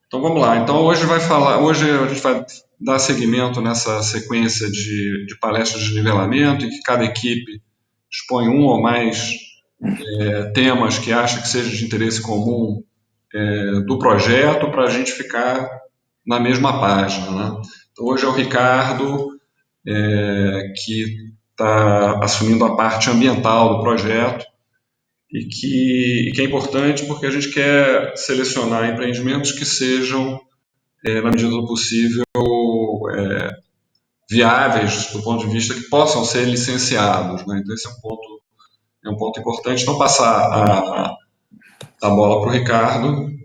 Então vamos lá. Então hoje a gente vai dar seguimento nessa sequência de palestras de nivelamento, em que cada equipe expõe um ou mais temas que acha que seja de interesse comum do projeto para a gente ficar na mesma página. Né? Então hoje é o Ricardo, que está assumindo a parte ambiental do projeto e que é importante porque a gente quer selecionar empreendimentos que sejam, na medida do possível, viáveis do ponto de vista que possam ser licenciados. Né? Então esse é um ponto importante. Então passar a bola para o Ricardo.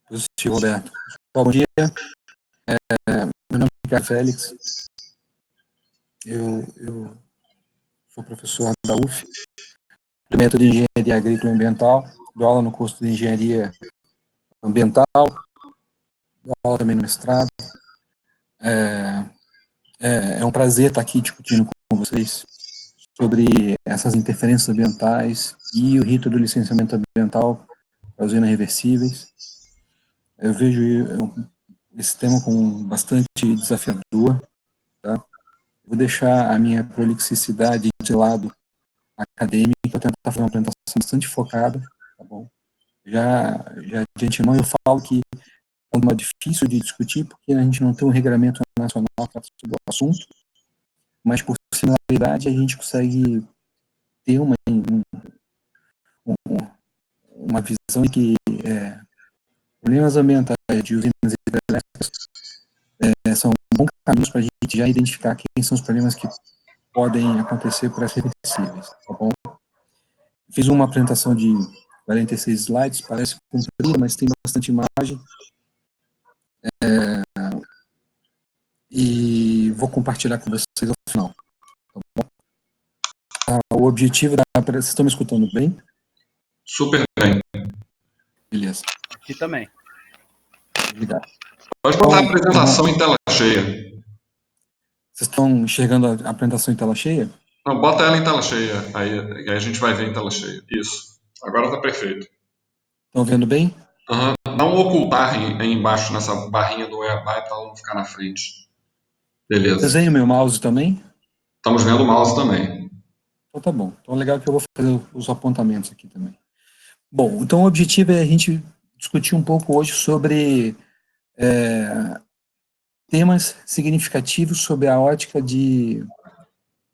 Positivo, Roberto. Bom dia. Meu nome é Ricardo Félix. Eu sou professor da UF, do método de Engenharia Agrícola e Ambiental, dou aula no curso de Engenharia Ambiental, dou aula também no mestrado. É um prazer estar aqui discutindo com vocês sobre essas interferências ambientais e o rito do licenciamento ambiental para usinas reversíveis. Eu vejo esse tema como bastante desafiador, tá? Vou deixar a minha prolixicidade de lado acadêmica, vou tentar fazer uma apresentação bastante focada, tá bom? Já de antemão eu falo que é um tema difícil de discutir, porque a gente não tem um regramento nacional sobre o assunto, mas por similaridade a gente consegue ter uma visão de que problemas ambientais de usinas hidrelétricas são bons caminhos para a gente já identificar quem são os problemas que podem acontecer para as reversíveis, tá bom? Fiz uma apresentação de 46 slides, parece comprida, mas tem bastante imagem. E vou compartilhar com vocês ao final. Tá bom? O objetivo da apresentação... Vocês estão me escutando bem? Super bem. Beleza. Aqui também. Obrigado. Pode botar a apresentação em tela cheia. Vocês estão enxergando a apresentação em tela cheia? Não, bota ela em tela cheia, aí a gente vai ver em tela cheia. Isso. Agora está perfeito. Estão vendo bem? Uhum. Dá um ocultar aí embaixo nessa barrinha do Whereby para ela não ficar na frente. Beleza. Vocês veem o meu mouse também? Estamos vendo o mouse também. Então tá bom. Então é legal que eu vou fazer os apontamentos aqui também. Bom, então o objetivo é a gente discutir um pouco hoje sobre temas significativos sobre a ótica de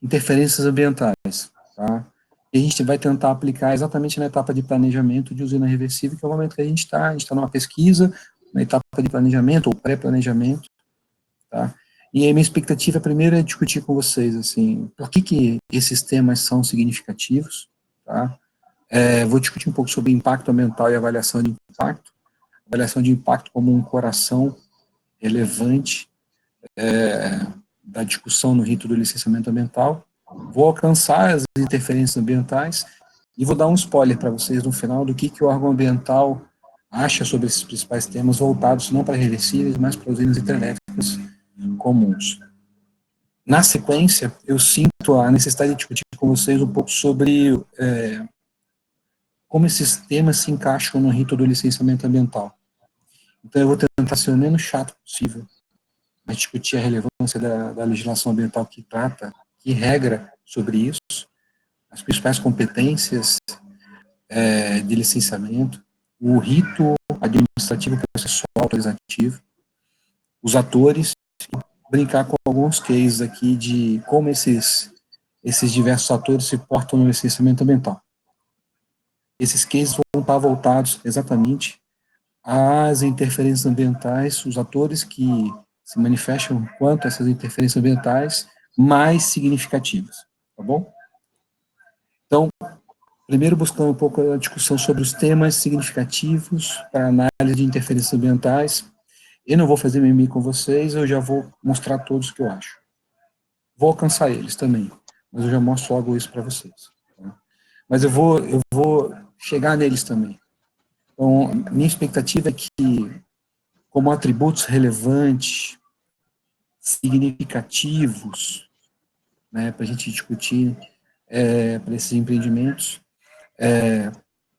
interferências ambientais, tá? E a gente vai tentar aplicar exatamente na etapa de planejamento de usina reversível, que é o momento que a gente está numa pesquisa, na etapa de planejamento ou pré-planejamento, tá? E a minha expectativa primeiro é discutir com vocês, assim, por que esses temas são significativos, tá? Vou discutir um pouco sobre impacto ambiental e avaliação de impacto como um coração relevante da discussão no rito do licenciamento ambiental. Vou alcançar as interferências ambientais e vou dar um spoiler para vocês no final do que o órgão ambiental acha sobre esses principais temas voltados não para reversíveis, mas para usinas hidrelétricas comuns. Na sequência, eu sinto a necessidade de discutir com vocês um pouco sobre como esses temas se encaixam no rito do licenciamento ambiental. Então, eu vou tentar ser o menos chato possível, mas discutir a relevância da legislação ambiental que trata, que regra sobre isso, as principais competências de licenciamento, o rito administrativo, processual, autorizativo, os atores, brincar com alguns cases aqui de como esses diversos atores se portam no licenciamento ambiental. Esses cases vão estar voltados exatamente às interferências ambientais, os atores que se manifestam quanto a essas interferências ambientais mais significativas, tá bom? Então, primeiro buscando um pouco a discussão sobre os temas significativos para análise de interferências ambientais. Eu não vou fazer mimimi com vocês, eu já vou mostrar todos que eu acho. Vou alcançar eles também, mas eu já mostro logo isso para vocês. Tá? Mas eu vou chegar neles também. Então, minha expectativa é que, como atributos relevantes, significativos, né, para a gente discutir para esses empreendimentos,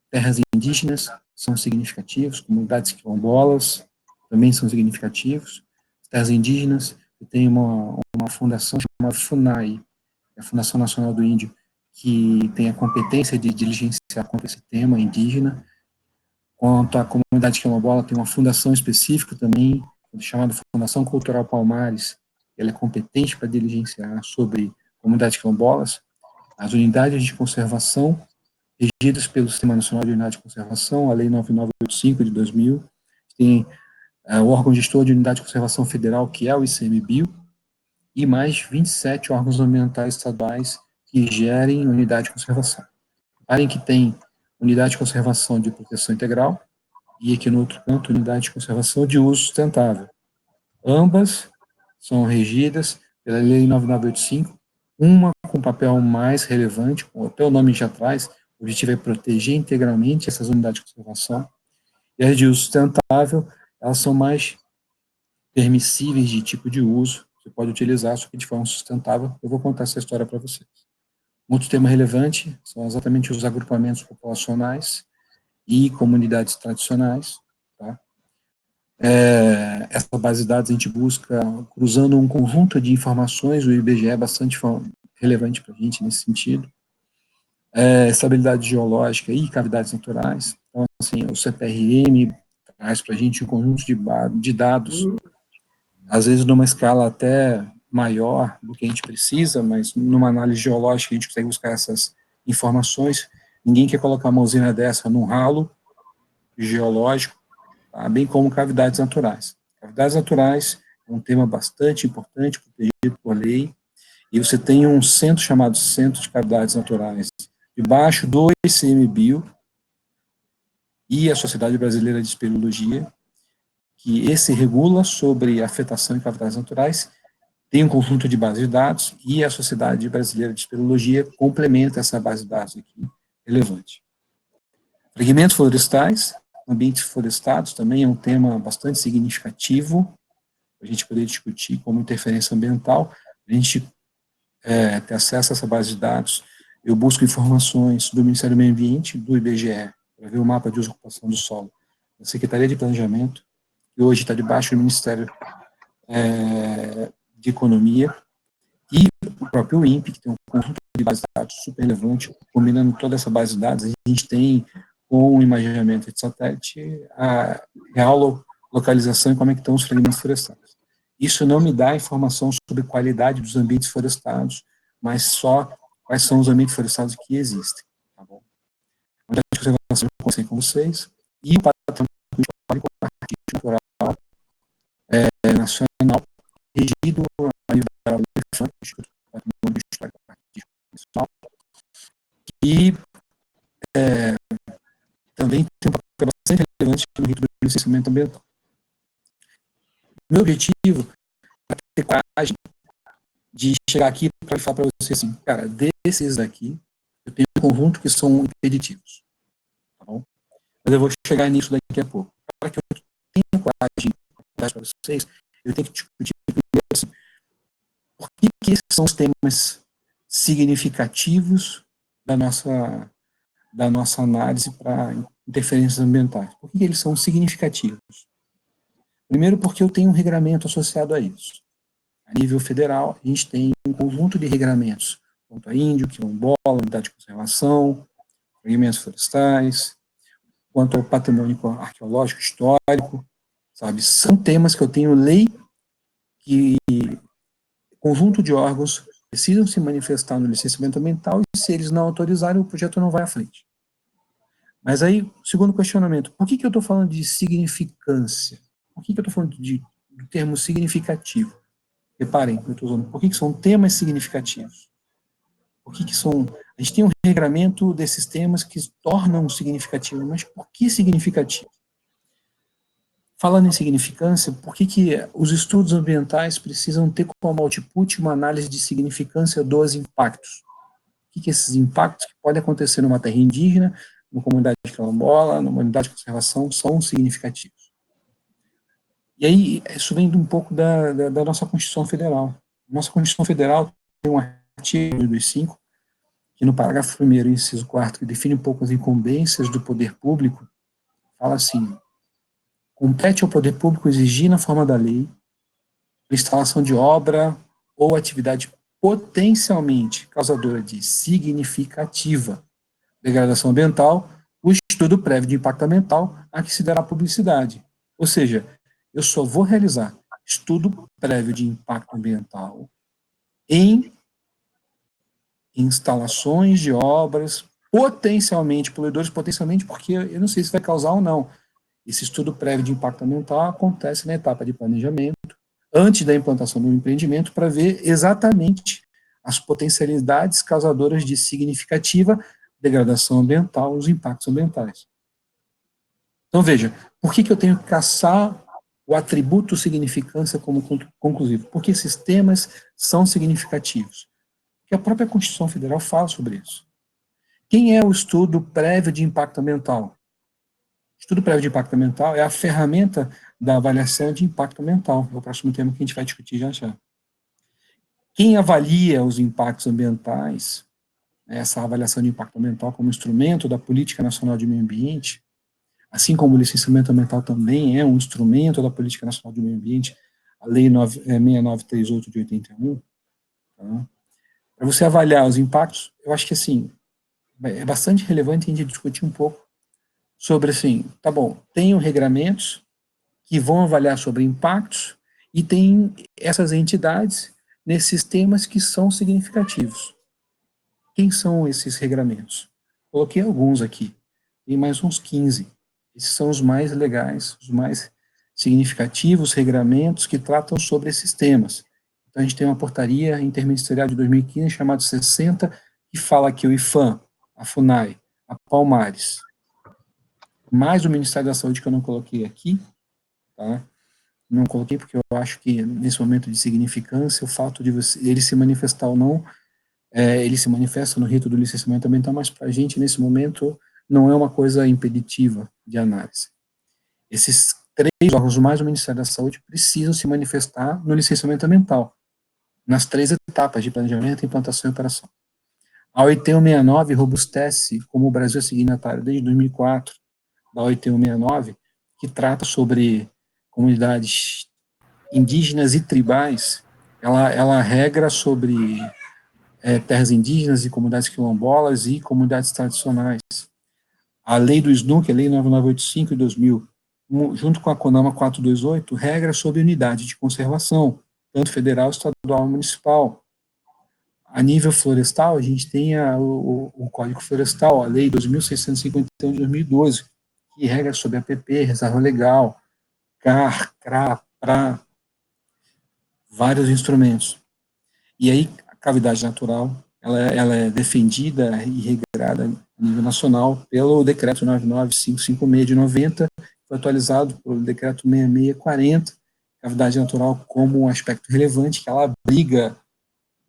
terras indígenas são significativos, comunidades quilombolas também são significativos. Terras indígenas, tem uma fundação chamada FUNAI, a Fundação Nacional do Índio, que tem a competência de diligenciar contra esse tema indígena. Quanto à comunidade quilombola, tem uma fundação específica também, chamada Fundação Cultural Palmares, ela é competente para diligenciar sobre comunidades quilombolas. As unidades de conservação, regidas pelo Sistema Nacional de Unidade de Conservação, a Lei 9985 de 2000, tem o órgão gestor de unidade de conservação federal, que é o ICMBio, e mais 27 órgãos ambientais estaduais que gerem unidade de conservação. Reparem que tem unidade de conservação de proteção integral e aqui no outro canto, unidade de conservação de uso sustentável. Ambas são regidas pela Lei 9985, uma com papel mais relevante, até o nome já traz, o objetivo é proteger integralmente essas unidades de conservação, e as de uso sustentável, elas são mais permissíveis de tipo de uso, você pode utilizar, só que de forma sustentável. Eu vou contar essa história para vocês. Outro tema relevante são exatamente os agrupamentos populacionais e comunidades tradicionais. Tá? Essa base de dados a gente busca cruzando um conjunto de informações, o IBGE é bastante relevante para a gente nesse sentido. Estabilidade geológica e cavidades naturais. Então, assim, o CPRM traz para a gente um conjunto de dados, às vezes numa escala até maior do que a gente precisa, mas numa análise geológica a gente consegue buscar essas informações. Ninguém quer colocar uma usina dessa num ralo geológico, tá? Bem como cavidades naturais. Cavidades naturais é um tema bastante importante, protegido por lei, e você tem um centro chamado Centro de Cavidades Naturais, debaixo do ICMBio e a Sociedade Brasileira de Espeleologia, que esse regula sobre afetação em cavidades naturais, tem um conjunto de bases de dados, e a Sociedade Brasileira de Espeleologia complementa essa base de dados aqui, relevante. Fragmentos florestais, ambientes florestados, também é um tema bastante significativo, a gente poder discutir como interferência ambiental, a gente ter acesso a essa base de dados. Eu busco informações do Ministério do Meio Ambiente, do IBGE, para ver o mapa de uso e ocupação do solo, da Secretaria de Planejamento, que hoje está debaixo do Ministério de Economia, e o próprio INPE, que tem um conjunto de bases de dados super relevante, combinando toda essa base de dados, a gente tem, com o imaginamento de satélite, a real localização e como é que estão os fragmentos florestais. Isso não me dá informação sobre qualidade dos ambientes florestados, mas só quais são os ambientes florestados que existem. Tá bom? A unidade de conservação eu conversei com vocês, e o patrimônio cultural nacional, regido a nível do Instituto Patrimônio Histórico Nacional, e também tem um papel bastante relevante no rito do licenciamento ambiental. Meu objetivo é ter coragem de chegar aqui para falar para você assim, cara, desses daqui, eu tenho um conjunto que são impeditivos, tá bom? Mas eu vou chegar nisso daqui a pouco. Para que eu tenha coragem para vocês, eu tenho que discutir primeiro assim, por que esses são os temas significativos da nossa análise para interferências ambientais. Por que eles são significativos? Primeiro, porque eu tenho um regramento associado a isso. A nível federal, a gente tem um conjunto de regramentos, quanto a índio, quilombola, unidade de conservação, fragmentos florestais, quanto ao patrimônio arqueológico, histórico, sabe? São temas que eu tenho lei que conjunto de órgãos precisam se manifestar no licenciamento ambiental e se eles não autorizarem, o projeto não vai à frente. Mas aí, segundo questionamento, por que eu estou falando de significância? Por que eu estou falando do termo significativo? Reparem, eu estou usando, por que são temas significativos? Por que são... A gente tem um regramento desses temas que tornam significativo, mas por que significativo? Falando em significância, por que os estudos ambientais precisam ter como output uma análise de significância dos impactos? O que esses impactos que podem acontecer numa terra indígena, numa comunidade quilombola, numa unidade de conservação, são significativos? E aí, isso vem de um pouco da nossa Constituição Federal. Nossa Constituição Federal tem um artigo 225 que no parágrafo 1º, inciso 4º, que define um pouco as incumbências do poder público, fala assim: compete ao poder público exigir, na forma da lei, a instalação de obra ou atividade potencialmente causadora de significativa degradação ambiental, o estudo prévio de impacto ambiental a que se dará publicidade. Ou seja, eu só vou realizar estudo prévio de impacto ambiental em instalações de obras potencialmente poluidores, potencialmente porque eu não sei se vai causar ou não. Esse estudo prévio de impacto ambiental acontece na etapa de planejamento, antes da implantação do empreendimento, para ver exatamente as potencialidades causadoras de significativa degradação ambiental, os impactos ambientais. Então, veja, por que eu tenho que caçar o atributo significância como conclusivo? Porque esses temas são significativos. Porque a própria Constituição Federal fala sobre isso. Quem é o estudo prévio de impacto ambiental? O estudo prévio de impacto ambiental é a ferramenta da avaliação de impacto ambiental. É o próximo tema que a gente vai discutir já já. Quem avalia os impactos ambientais, essa avaliação de impacto ambiental como instrumento da Política Nacional de Meio Ambiente, assim como o licenciamento ambiental também é um instrumento da Política Nacional de Meio Ambiente, a Lei 6938 de 81, tá? Para você avaliar os impactos, eu acho que, assim, é bastante relevante a gente discutir um pouco sobre, assim, tá bom, tem regramentos que vão avaliar sobre impactos e tem essas entidades nesses temas que são significativos. Quem são esses regramentos? Coloquei alguns aqui, tem mais uns 15. Esses são os mais legais, os mais significativos regramentos que tratam sobre esses temas. Então, a gente tem uma portaria interministerial de 2015 chamada 60, que fala que o IFAM, a FUNAI, a Palmares, mais o Ministério da Saúde, que eu não coloquei aqui, tá? Não coloquei porque eu acho que, nesse momento de significância, o fato de ele se manifestar ou não, ele se manifesta no rito do licenciamento ambiental, mas para a gente, nesse momento, não é uma coisa impeditiva de análise. Esses três órgãos, mais o Ministério da Saúde, precisam se manifestar no licenciamento ambiental, nas 3 etapas de planejamento, implantação e operação. A 8169 robustece, como o Brasil é signatário desde 2004, da 8169, que trata sobre comunidades indígenas e tribais, ela regra sobre terras indígenas e comunidades quilombolas e comunidades tradicionais. A lei do SNUC, a lei 9985 de 2000, junto com a CONAMA 428, regra sobre unidade de conservação, tanto federal, estadual e municipal. A nível florestal, a gente tem o Código Florestal, a lei 2651 de 2012, que regra sobre APP, reserva legal, CAR, CRA, PRA, vários instrumentos. E aí, a cavidade natural, ela é defendida e regrada a nível nacional pelo decreto 99556 de 90, foi atualizado pelo decreto 6640, cavidade natural como um aspecto relevante, que ela abriga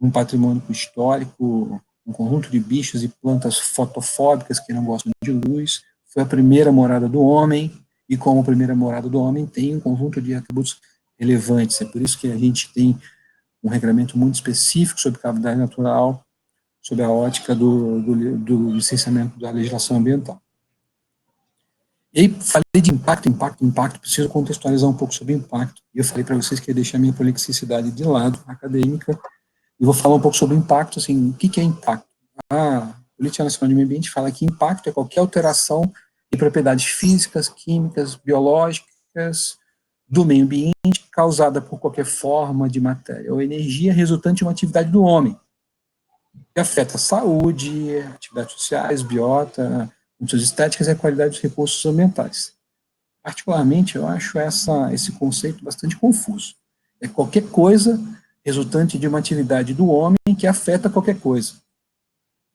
um patrimônio histórico, um conjunto de bichos e plantas fotofóbicas que não gostam de luz, foi a primeira morada do homem, e como primeira morada do homem tem um conjunto de atributos relevantes, é por isso que a gente tem um regramento muito específico sobre cavidade natural, sobre a ótica do licenciamento da legislação ambiental. E aí, falei de impacto, preciso contextualizar um pouco sobre impacto. E eu falei para vocês que ia deixar a minha prolixicidade de lado, acadêmica, e vou falar um pouco sobre impacto, assim, o que é impacto? A Política Nacional de Meio Ambiente fala que impacto é qualquer alteração de propriedades físicas, químicas, biológicas do meio ambiente causada por qualquer forma de matéria ou energia resultante de uma atividade do homem, que afeta a saúde, atividades sociais, biota, funções estéticas e a qualidade dos recursos ambientais. Particularmente, eu acho esse conceito bastante confuso. É qualquer coisa resultante de uma atividade do homem que afeta qualquer coisa.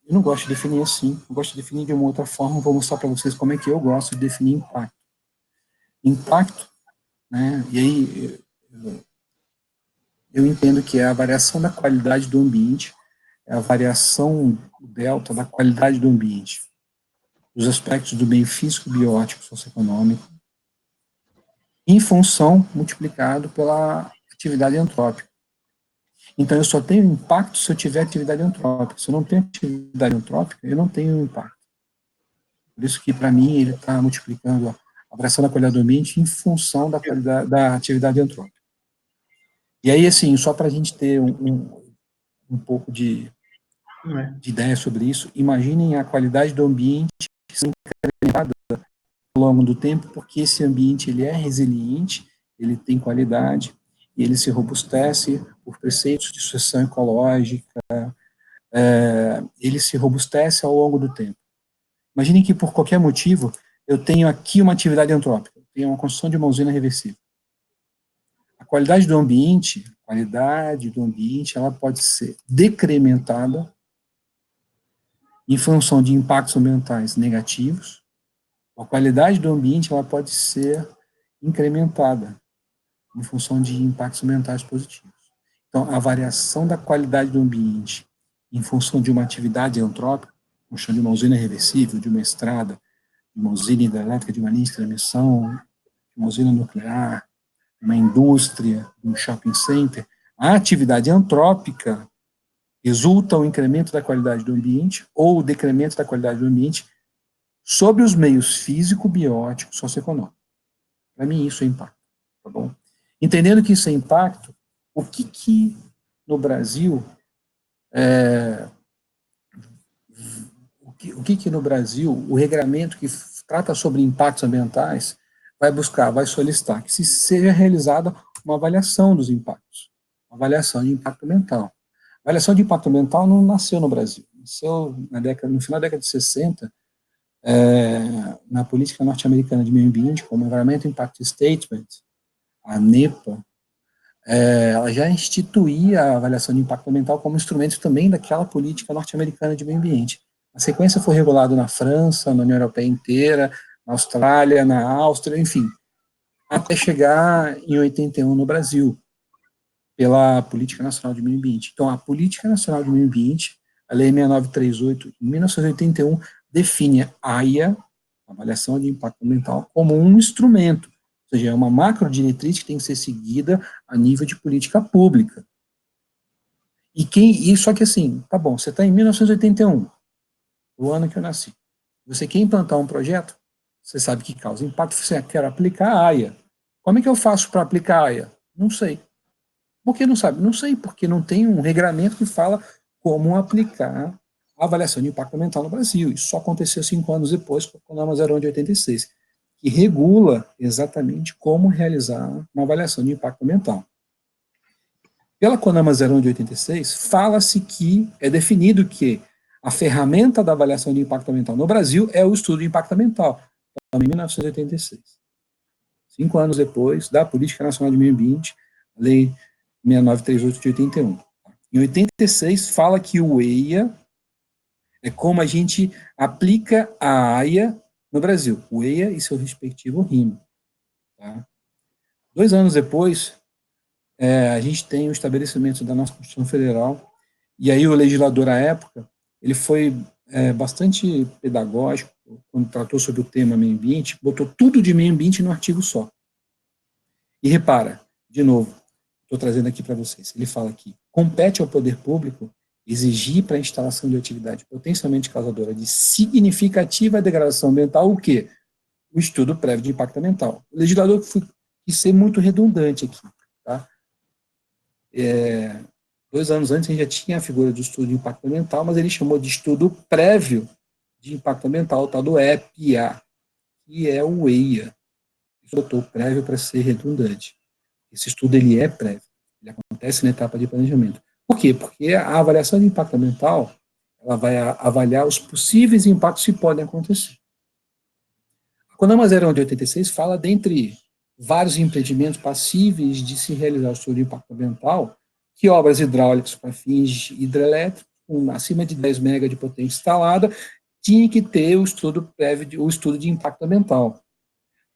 Eu não gosto de definir assim, eu gosto de definir de uma outra forma, vou mostrar para vocês como é que eu gosto de definir impacto. Impacto, né, e aí eu entendo que é a variação da qualidade do ambiente, é a variação delta da qualidade do ambiente, os aspectos do meio físico, biótico, socioeconômico, em função multiplicado pela atividade antrópica. Então, eu só tenho impacto se eu tiver atividade antrópica. Se eu não tenho atividade antrópica, eu não tenho impacto. Por isso que, para mim, ele está multiplicando a variação da qualidade do ambiente em função da qualidade da atividade antrópica. E aí, assim, só para a gente ter um pouco de ideia sobre isso, imaginem a qualidade do ambiente sendo incrementada ao longo do tempo, porque esse ambiente ele é resiliente, ele tem qualidade, e ele se robustece por preceitos de sucessão ecológica, ele se robustece ao longo do tempo. Imaginem que, por qualquer motivo, eu tenho aqui uma atividade antrópica, eu tenho uma construção de uma usina reversível. A qualidade do ambiente, ela pode ser decrementada em função de impactos ambientais negativos. A qualidade do ambiente, ela pode ser incrementada em função de impactos ambientais positivos. Então, a variação da qualidade do ambiente em função de uma atividade antrópica, como chama de uma usina reversível, de uma estrada, de uma usina hidrelétrica, de uma linha de transmissão, de uma usina nuclear, uma indústria, um shopping center, a atividade antrópica resulta o incremento da qualidade do ambiente ou o decremento da qualidade do ambiente sobre os meios físico, biótico, socioeconômico. Para mim, isso é impacto, tá bom? Entendendo que isso é impacto, o que no Brasil, no Brasil, o regramento que trata sobre impactos ambientais vai buscar, vai solicitar que se seja realizada uma avaliação dos impactos, uma avaliação de impacto ambiental. A avaliação de impacto ambiental não nasceu no Brasil, nasceu no final da década de 60, na política norte-americana de meio ambiente, como Environmental Impact Statement, a NEPA, ela já instituía a avaliação de impacto ambiental como instrumento também daquela política norte-americana de meio ambiente. A sequência foi regulada na França, na União Europeia inteira, na Austrália, na Áustria, enfim, até chegar em 81 no Brasil, pela Política Nacional de Meio Ambiente. Então, a Política Nacional de Meio Ambiente, a Lei 6938, em 1981, define a AIA, Avaliação de Impacto Ambiental, como um instrumento, ou seja, é uma macro-diretriz que tem que ser seguida a nível de política pública. Só que assim, tá bom, você está em 1981, o ano que eu nasci. Você quer implantar um projeto, você sabe que causa impacto, você quer aplicar a AIA. Como é que eu faço para aplicar a AIA? Não sei. Por que não sabe? Não sei, porque não tem um regramento que fala como aplicar a avaliação de impacto ambiental no Brasil. Isso só aconteceu 5 anos depois, com a norma 01 de 86, que regula exatamente como realizar uma avaliação de impacto ambiental. Pela CONAMA 01 de 86, fala-se que é definido que a ferramenta da avaliação de impacto ambiental no Brasil é o estudo de impacto ambiental, em 1986. 5 anos depois da Política Nacional de Meio Ambiente, a Lei 6938 de 81. Em 86, fala que o EIA é como a gente aplica a AIA no Brasil, o EIA e seu respectivo RIMA. Tá? 2 anos depois, a gente tem o estabelecimento da nossa Constituição Federal, e aí o legislador à época, ele foi bastante pedagógico, quando tratou sobre o tema meio ambiente, botou tudo de meio ambiente no artigo só. E repara, de novo, estou trazendo aqui para vocês, ele fala que compete ao poder público exigir para a instalação de atividade potencialmente causadora de significativa degradação ambiental o quê? O estudo prévio de impacto ambiental. O legislador quis ser muito redundante aqui, tá? 2 anos antes a gente já tinha a figura do estudo de impacto ambiental, mas ele chamou de estudo prévio de impacto ambiental, o tal do EPIA, que é o EIA. Ele botou prévio para ser redundante. Esse estudo ele é prévio, ele acontece na etapa de planejamento. Por quê? Porque a avaliação de impacto ambiental ela vai avaliar os possíveis impactos que podem acontecer. A CONAMA 01 de 86 fala, dentre vários empreendimentos passíveis de se realizar o estudo de impacto ambiental, que obras hidráulicas para fins hidrelétricos, com acima de 10 MW de potência instalada, tinha que ter o estudo prévio, o estudo de impacto ambiental,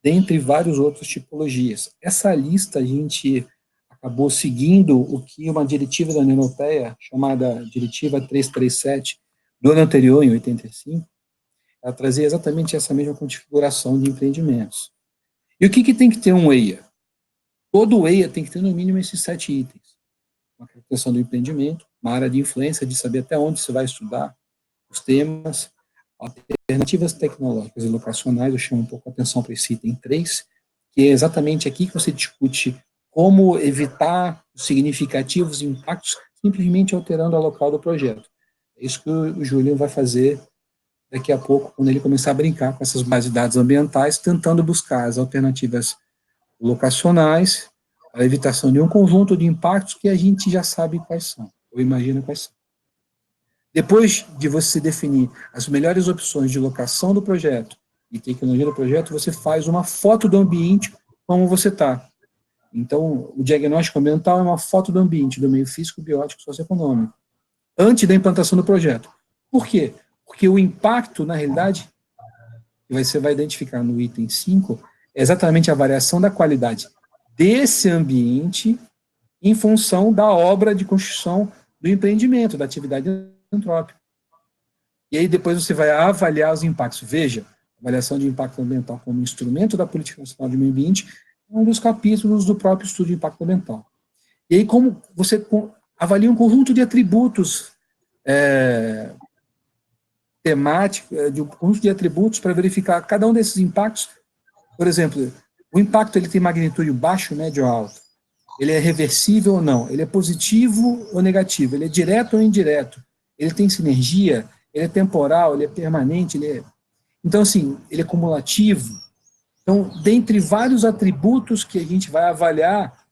dentre várias outras tipologias. Essa lista a gente acabou seguindo o que uma diretiva da União Europeia, chamada Diretiva 337, do ano anterior, em 85, ela trazia exatamente essa mesma configuração de empreendimentos. E o que tem que ter um EIA? Todo EIA tem que ter no mínimo esses 7 itens. uma caracterização do empreendimento, uma área de influência, de saber até onde você vai estudar, os temas, alternativas tecnológicas e locacionais, eu chamo um pouco a atenção para esse item 3, que é exatamente aqui que você discute como evitar os significativos impactos simplesmente alterando a local do projeto. É isso que o Júlio vai fazer daqui a pouco, quando ele começar a brincar com essas bases de dados ambientais, tentando buscar as alternativas locacionais, a evitação de um conjunto de impactos que a gente já sabe quais são, ou imagina quais são. Depois de você definir as melhores opções de locação do projeto e tecnologia do projeto, você faz uma foto do ambiente como você está. Então, o diagnóstico ambiental é uma foto do ambiente, do meio físico, biótico, socioeconômico, antes da implantação do projeto. Por quê? Porque o impacto, na realidade, que você vai identificar no item 5, é exatamente a variação da qualidade desse ambiente em função da obra de construção do empreendimento, da atividade antrópica. E aí depois você vai avaliar os impactos. Veja, avaliação de impacto ambiental como instrumento da Política Nacional de Meio Ambiente é um dos capítulos do próprio estudo de impacto ambiental. E aí como você avalia um conjunto de atributos temáticos, de um conjunto de atributos para verificar cada um desses impactos. Por exemplo, o impacto ele tem magnitude baixo, médio ou alto. Ele é reversível ou não? Ele é positivo ou negativo? Ele é direto ou indireto? Ele tem sinergia? Ele é temporal? Ele é permanente? Então, assim, ele é cumulativo? Então, dentre vários atributos que a gente vai avaliar,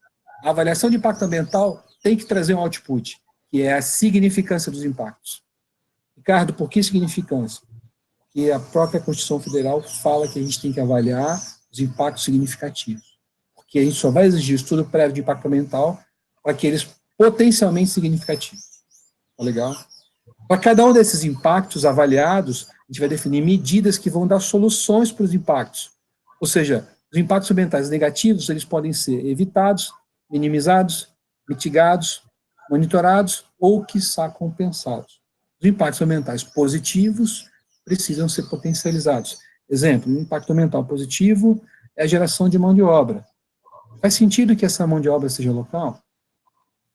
a avaliação de impacto ambiental tem que trazer um output, que é a significância dos impactos. Ricardo, por que significância? Porque a própria Constituição Federal fala que a gente tem que avaliar os impactos significativos. Porque a gente só vai exigir estudo prévio de impacto ambiental para aqueles potencialmente significativos. Tá legal? Para cada um desses impactos avaliados, a gente vai definir medidas que vão dar soluções para os impactos. Ou seja, os impactos ambientais negativos, eles podem ser evitados, minimizados, mitigados, monitorados ou, quiçá, compensados. Os impactos ambientais positivos precisam ser potencializados. Exemplo, um impacto ambiental positivo é a geração de mão de obra. Faz sentido que essa mão de obra seja local?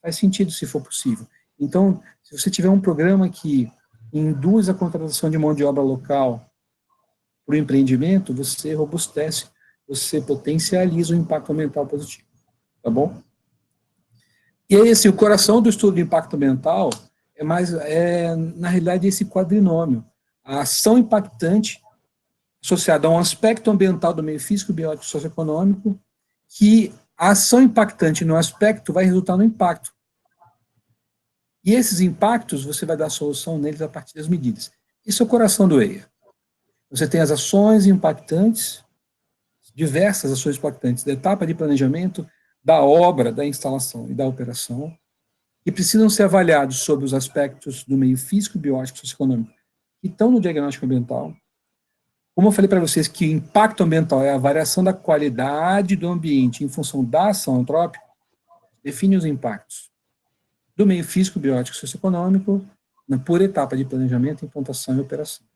Faz sentido se for possível. Então, se você tiver um programa que induz a contratação de mão de obra local para o empreendimento, você robustece, você potencializa o impacto ambiental positivo. Tá bom? E aí, assim, o coração do estudo de impacto ambiental na realidade, esse quadrinômio. A ação impactante associada a um aspecto ambiental do meio físico, biológico e socioeconômico, que a ação impactante no aspecto vai resultar no impacto. E esses impactos, você vai dar solução neles a partir das medidas. Esse é o coração do EIA. Você tem as ações impactantes, diversas ações impactantes, da etapa de planejamento, da obra, da instalação e da operação, que precisam ser avaliados sobre os aspectos do meio físico, biológico e socioeconômico que estão no diagnóstico ambiental. Como eu falei para vocês que o impacto ambiental é a variação da qualidade do ambiente em função da ação antrópica, define os impactos do meio físico, biológico e socioeconômico por etapa de planejamento, implantação e operação.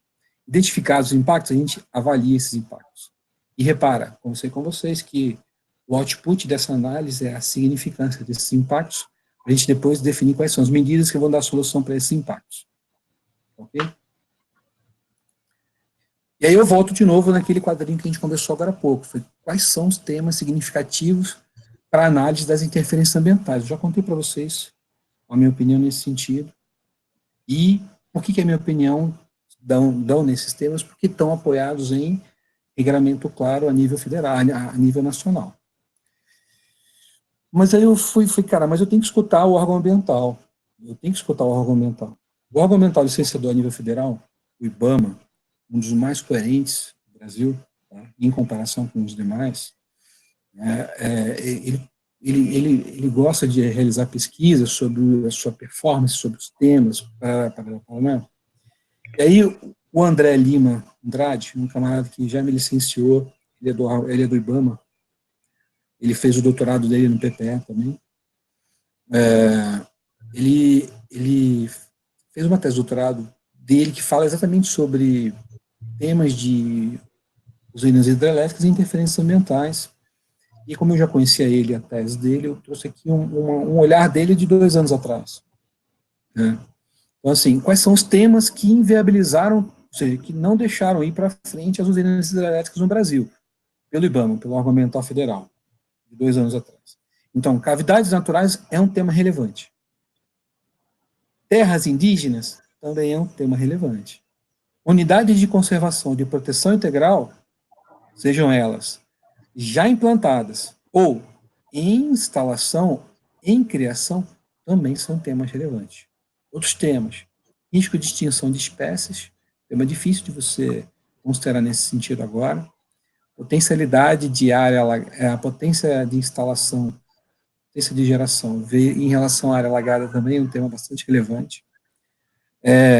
Identificados os impactos, a gente avalia esses impactos. E repara, conversei com vocês, que o output dessa análise é a significância desses impactos, para a gente depois definir quais são as medidas que vão dar solução para esses impactos. Ok? E aí eu volto de novo naquele quadrinho que a gente conversou agora há pouco. Foi, quais são os temas significativos para a análise das interferências ambientais? Eu já contei para vocês a minha opinião nesse sentido. E por que a minha opinião dão nesses temas? Porque estão apoiados em regramento claro a nível federal, a nível nacional. Mas aí eu fui, cara, mas eu tenho que escutar o órgão ambiental. Eu tenho que escutar o órgão ambiental. O órgão ambiental licenciador a nível federal, o IBAMA, um dos mais coerentes do Brasil, tá, em comparação com os demais, ele gosta de realizar pesquisas sobre a sua performance, sobre os temas, né? E aí o André Lima Andrade, um camarada que já me licenciou, ele é do IBAMA, ele fez o doutorado dele no PPE também, ele fez uma tese de doutorado dele que fala exatamente sobre temas de usinas hidrelétricas e interferências ambientais, E como eu já conhecia ele, a tese dele, eu trouxe aqui um olhar dele de 2 anos atrás. Né? Então, assim, quais são os temas que inviabilizaram, ou seja, que não deixaram ir para frente as usinas hidrelétricas no Brasil, pelo IBAMA, pelo órgão ambiental federal, de 2 anos atrás. Então, cavidades naturais é um tema relevante. Terras indígenas também é um tema relevante. Unidades de conservação de proteção integral, sejam elas já implantadas ou em instalação, em criação, também são temas relevantes. Outros temas, risco de extinção de espécies, tema difícil de você considerar nesse sentido agora. Potencialidade de área, a potência de instalação, potência de geração, em relação à área alagada também é um tema bastante relevante.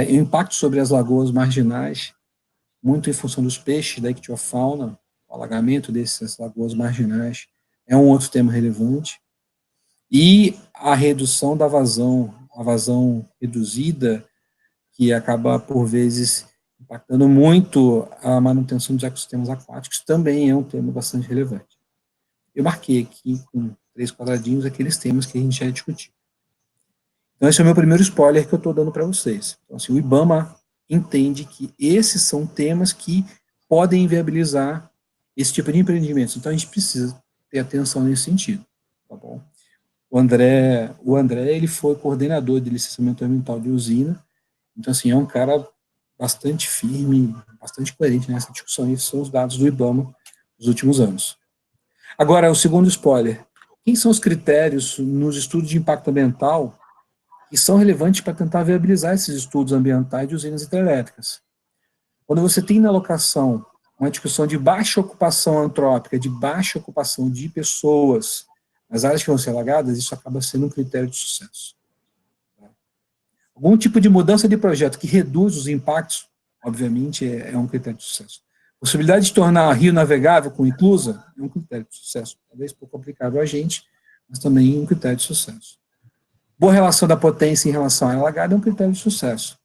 O impacto sobre as lagoas marginais, muito em função dos peixes, da ictiofauna, o alagamento dessas lagoas marginais é um outro tema relevante. E a redução da vazão, a vazão reduzida, que acaba, por vezes, impactando muito a manutenção dos ecossistemas aquáticos, também é um tema bastante relevante. Eu marquei aqui com 3 quadradinhos aqueles temas que a gente já discutiu. Então, esse é o meu primeiro spoiler que eu estou dando para vocês. Então, assim, o IBAMA entende que esses são temas que podem inviabilizar esse tipo de empreendimentos. Então, a gente precisa ter atenção nesse sentido, tá bom? O André, ele foi coordenador de licenciamento ambiental de usina, então, assim, é um cara bastante firme, bastante coerente nessa discussão, e esses são os dados do IBAMA dos últimos anos. Agora, o segundo spoiler. Quem são os critérios nos estudos de impacto ambiental que são relevantes para tentar viabilizar esses estudos ambientais de usinas hidrelétricas? Quando você tem na locação uma discussão de baixa ocupação antrópica, de baixa ocupação de pessoas nas áreas que vão ser alagadas, isso acaba sendo um critério de sucesso. Algum tipo de mudança de projeto que reduz os impactos, obviamente, é um critério de sucesso. Possibilidade de tornar rio navegável com inclusa é um critério de sucesso. Talvez pouco aplicável a gente, mas também um critério de sucesso. Boa relação da potência em relação à área alagada é um critério de sucesso.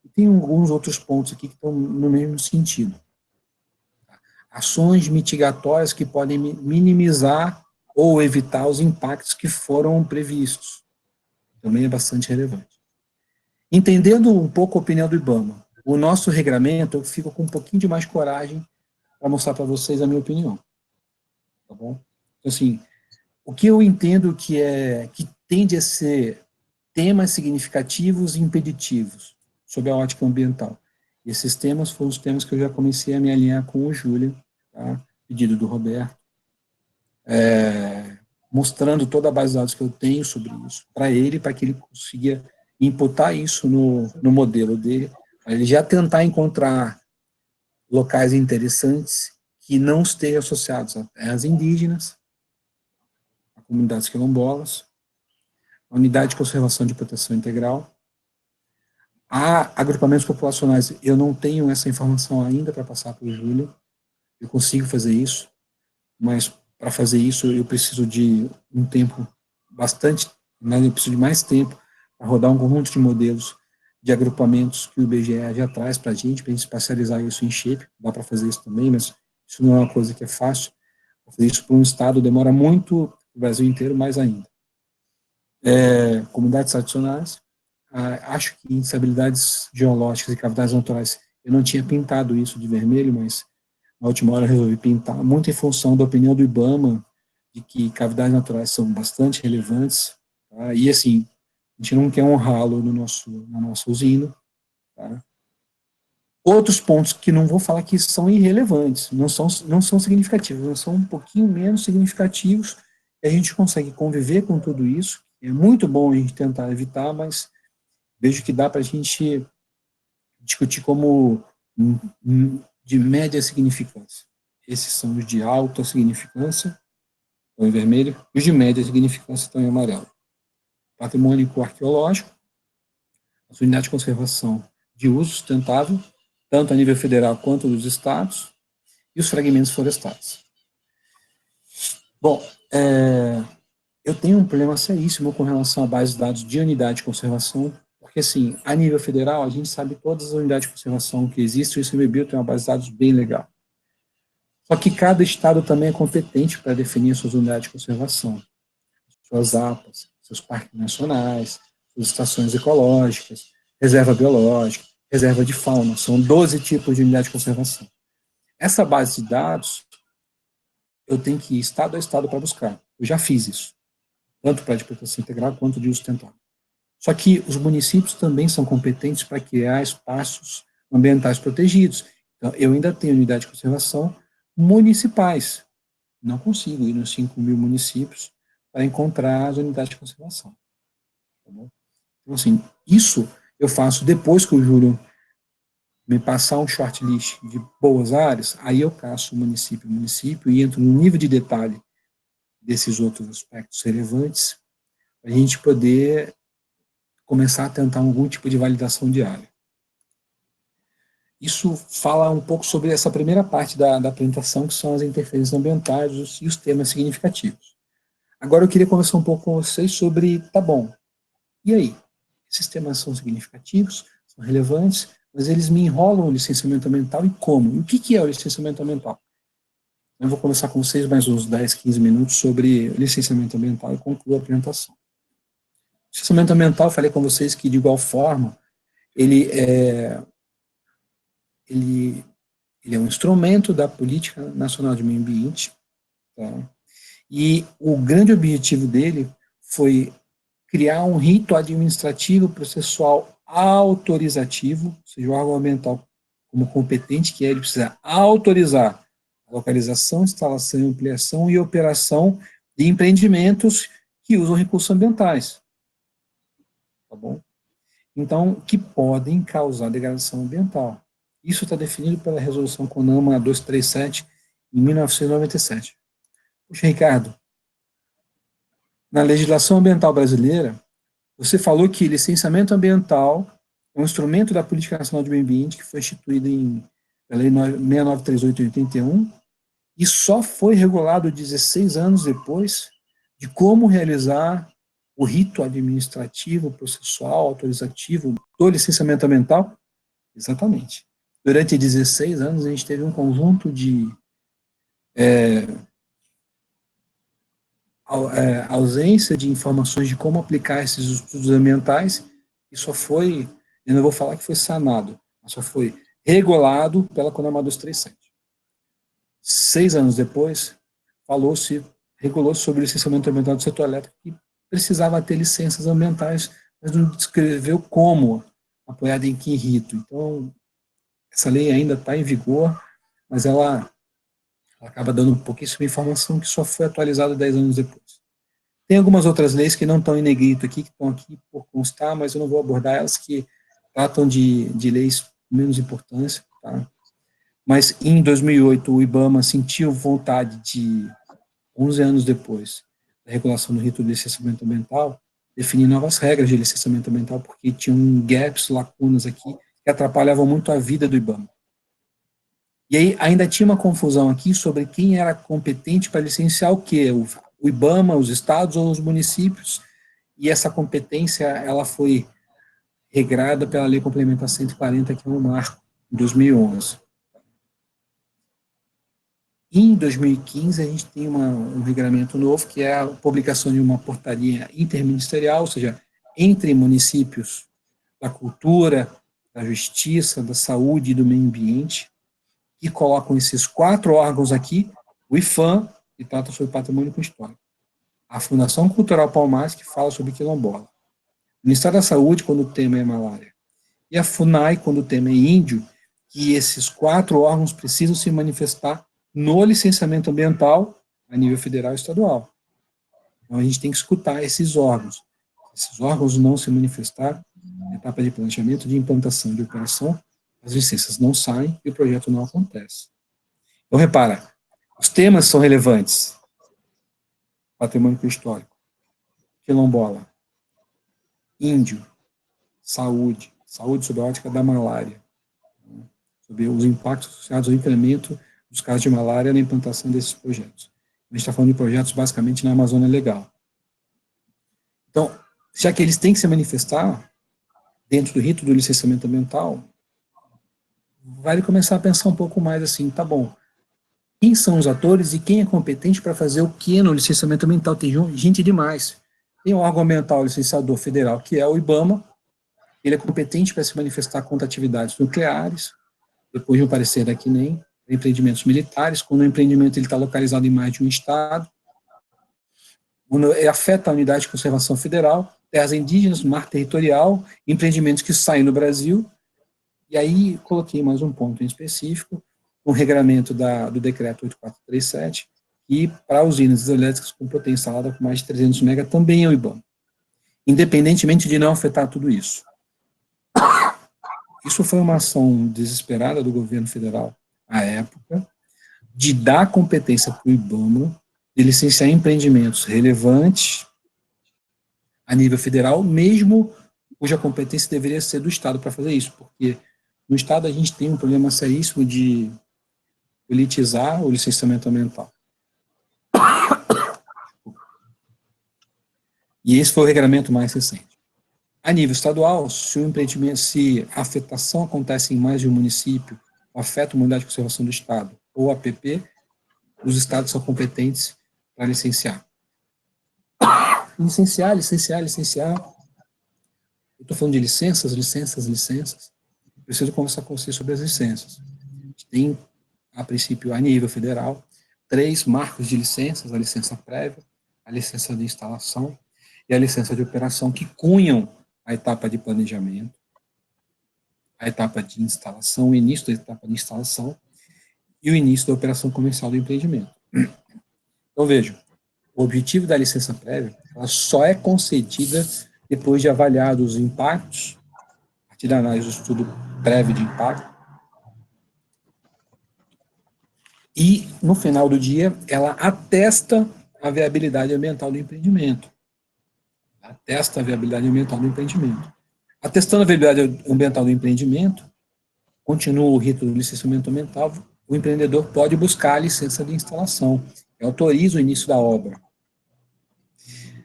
E tem alguns outros pontos aqui que estão no mesmo sentido. Ações mitigatórias que podem minimizar ou evitar os impactos que foram previstos. Também é bastante relevante. Entendendo um pouco a opinião do IBAMA, o nosso regramento, eu fico com um pouquinho de mais coragem para mostrar para vocês a minha opinião. Tá bom? Então, assim, o que eu entendo que tende a ser temas significativos e impeditivos sobre a ótica ambiental. Esses temas foram os temas que eu já comecei a me alinhar com o Júlio, tá? Pedido do Roberto, mostrando toda a base de dados que eu tenho sobre isso para ele, para que ele consiga imputar isso no modelo dele, para ele já tentar encontrar locais interessantes que não estejam associados a terras indígenas, a comunidades quilombolas, a unidade de conservação de proteção integral. Há agrupamentos populacionais, eu não tenho essa informação ainda para passar para o Júlio, eu consigo fazer isso, mas para fazer isso eu preciso de um tempo bastante, mas eu preciso de mais tempo para rodar um conjunto de modelos de agrupamentos que o IBGE já traz para a gente espacializar isso em shape, dá para fazer isso também, mas isso não é uma coisa que é fácil, fazer isso para um estado demora muito, o Brasil inteiro mais ainda. Comunidades tradicionais, acho que instabilidades geológicas e cavidades naturais, eu não tinha pintado isso de vermelho, mas na última hora eu resolvi pintar, muito em função da opinião do IBAMA, de que cavidades naturais são bastante relevantes, tá? E assim, a gente não quer honrá-lo na nossa usina. Tá? Outros pontos que não vou falar que são irrelevantes, não são significativos, não são um pouquinho menos significativos, e a gente consegue conviver com tudo isso. É muito bom a gente tentar evitar, mas vejo que dá para a gente discutir como de média significância. Esses são os de alta significância, estão em vermelho, e os de média significância estão em amarelo. Patrimônio arqueológico, as unidades de conservação de uso sustentável, tanto a nível federal quanto dos estados, e os fragmentos florestais. Bom, eu tenho um problema seríssimo com relação à base de dados de unidade de conservação, porque, assim, a nível federal, a gente sabe todas as unidades de conservação que existem, e o ICMBio tem uma base de dados bem legal. Só que cada estado também é competente para definir suas unidades de conservação, suas APAs, seus parques nacionais, suas estações ecológicas, reserva biológica, reserva de fauna. São 12 tipos de unidade de conservação. Essa base de dados, eu tenho que ir estado a estado para buscar. Eu já fiz isso, tanto para a de proteção integral quanto de uso sustentável. Só que os municípios também são competentes para criar espaços ambientais protegidos. Então, eu ainda tenho unidade de conservação municipais. Não consigo ir nos 5.000 municípios para encontrar as unidades de conservação. Tá bom? Então, assim, isso eu faço depois que o Júlio me passar um shortlist de boas áreas, aí eu caço município e entro no nível de detalhe desses outros aspectos relevantes, para a gente poder começar a tentar algum tipo de validação de área. Isso fala um pouco sobre essa primeira parte da apresentação, que são as interferências ambientais e os temas significativos. Agora eu queria conversar um pouco com vocês sobre, tá bom, e aí? Esses temas são significativos, são relevantes, mas eles me enrolam o licenciamento ambiental e como? E o que é o licenciamento ambiental? Eu vou conversar com vocês mais uns 10, 15 minutos sobre licenciamento ambiental e concluo a apresentação. O licenciamento ambiental, eu falei com vocês que, de igual forma, ele é um instrumento da Política Nacional de Meio Ambiente, tá? E o grande objetivo dele foi criar um rito administrativo processual autorizativo, ou seja, o órgão ambiental como competente que é, ele precisa autorizar a localização, instalação, ampliação e operação de empreendimentos que usam recursos ambientais, tá bom? Então, que podem causar degradação ambiental. Isso está definido pela resolução CONAMA 237, em 1997. Puxa, Ricardo, na legislação ambiental brasileira, você falou que licenciamento ambiental é um instrumento da Política Nacional de Meio Ambiente que foi instituído pela Lei 6938 de 81 e só foi regulado 16 anos depois de como realizar o rito administrativo, processual, autorizativo do licenciamento ambiental. Exatamente. Durante 16 anos, a gente teve um conjunto de ausência de informações de como aplicar esses estudos ambientais, e só foi, eu não vou falar que foi sanado, mas só foi regulado pela CONAMA 237. 6 anos depois, regulou-se sobre o licenciamento ambiental do setor elétrico, que precisava ter licenças ambientais, mas não descreveu como, apoiado em que rito. Então, essa lei ainda está em vigor, mas ela acaba dando pouquíssima informação que só foi atualizada 10 anos depois. Tem algumas outras leis que não estão em negrito aqui, que estão aqui por constar, mas eu não vou abordar elas, que tratam de leis com menos importância, tá? Mas em 2008 o IBAMA sentiu vontade de, 11 anos depois da regulação do rito de licenciamento ambiental, definir novas regras de licenciamento ambiental, porque tinham gaps, lacunas aqui, que atrapalhavam muito a vida do IBAMA. E aí ainda tinha uma confusão aqui sobre quem era competente para licenciar o quê? O IBAMA, os estados ou os municípios, e essa competência ela foi regrada pela Lei Complementar 140, que é um marco, em 2011. Em 2015, a gente tem um regulamento novo, que é a publicação de uma portaria interministerial, ou seja, entre municípios da cultura, da justiça, da saúde e do meio ambiente, que colocam esses 4 órgãos aqui, o IFAM, que trata sobre patrimônio histórico, a Fundação Cultural Palmares, que fala sobre quilombola, o Ministério da Saúde, quando o tema é malária, e a FUNAI, quando o tema é índio, que esses 4 órgãos precisam se manifestar no licenciamento ambiental a nível federal e estadual. Então, a gente tem que escutar esses órgãos. Se esses órgãos não se manifestar, na etapa de planejamento, de implantação, de operação, as licenças não saem e o projeto não acontece. Então, repara, os temas são relevantes. Patrimônio histórico, quilombola, índio, saúde sob a ótica da malária, sobre os impactos associados ao incremento dos casos de malária na implantação desses projetos. A gente está falando de projetos basicamente na Amazônia Legal. Então, já que eles têm que se manifestar dentro do rito do licenciamento ambiental, vale começar a pensar um pouco mais assim, tá bom, quem são os atores e quem é competente para fazer o que no licenciamento ambiental. Tem gente demais. Tem o órgão ambiental licenciador federal, que é o IBAMA, ele é competente para se manifestar contra atividades nucleares, depois de um parecer da CNEM, empreendimentos militares, quando o empreendimento está localizado em mais de um estado, quando afeta a unidade de conservação federal, terras indígenas, mar territorial, empreendimentos que saem do Brasil. E aí coloquei mais um ponto em específico, o regramento do decreto 8437, que para usinas hidrelétricas com potência instalada com mais de 300 MW também é o IBAMA, independentemente de não afetar tudo isso. Isso foi uma ação desesperada do governo federal à época, de dar competência para o IBAMA, de licenciar empreendimentos relevantes a nível federal, mesmo cuja competência deveria ser do Estado para fazer isso, porque no Estado a gente tem um problema seríssimo de politizar o licenciamento ambiental. E esse foi o regramento mais recente. A nível estadual, se o empreendimento, se a afetação acontece em mais de um município, afeta uma unidade de conservação do Estado, ou APP, os estados são competentes para licenciar. Licenciar. Eu estou falando de licenças. Preciso conversar com você sobre as licenças. A gente tem, a princípio, a nível federal, 3 marcos de licenças: a licença prévia, a licença de instalação e a licença de operação, que cunham a etapa de planejamento, a etapa de instalação, o início da etapa de instalação e o início da operação comercial do empreendimento. Então, vejam, o objetivo da licença prévia, ela só é concedida depois de avaliados os impactos, a partir da análise do estudo prévio de impacto, e, no final do dia, ela atesta a viabilidade ambiental do empreendimento. Atesta a viabilidade ambiental do empreendimento. Atestando a viabilidade ambiental do empreendimento, continua o rito do licenciamento ambiental, o empreendedor pode buscar a licença de instalação, que autoriza o início da obra.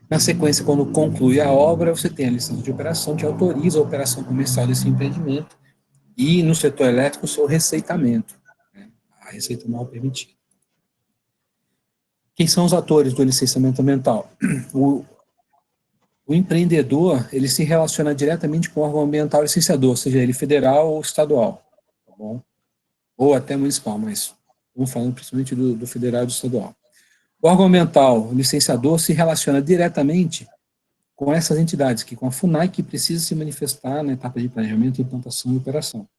Na sequência, quando conclui a obra, você tem a licença de operação, que autoriza a operação comercial desse empreendimento, e no setor elétrico, o seu receitamento, né, a receita anual permitida. Quem são os atores do licenciamento ambiental? O empreendedor, ele se relaciona diretamente com o órgão ambiental licenciador, seja ele federal ou estadual, tá bom? Ou até municipal, mas estamos falando principalmente do federal e do estadual. O órgão ambiental licenciador se relaciona diretamente com essas entidades, que com a FUNAI, que precisa se manifestar na etapa de planejamento, implantação e operação.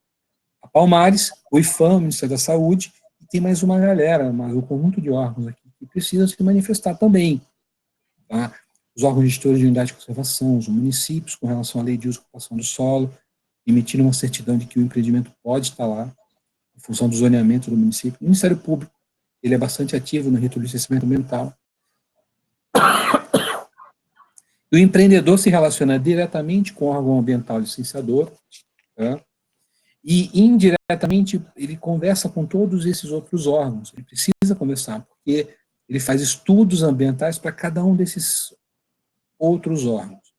A Palmares, o IFAM, o Ministério da Saúde, e tem mais uma galera, um conjunto de órgãos aqui que precisam se manifestar também. Tá? Os órgãos gestores de unidade de conservação, os municípios, com relação à lei de uso e ocupação do solo, emitindo uma certidão de que o empreendimento pode estar lá, em função do zoneamento do município. O Ministério Público, ele é bastante ativo no rito do licenciamento ambiental. E o empreendedor se relaciona diretamente com o órgão ambiental licenciador, tá? E indiretamente ele conversa com todos esses outros órgãos. Ele precisa conversar, porque ele faz estudos ambientais para cada um desses outros órgãos.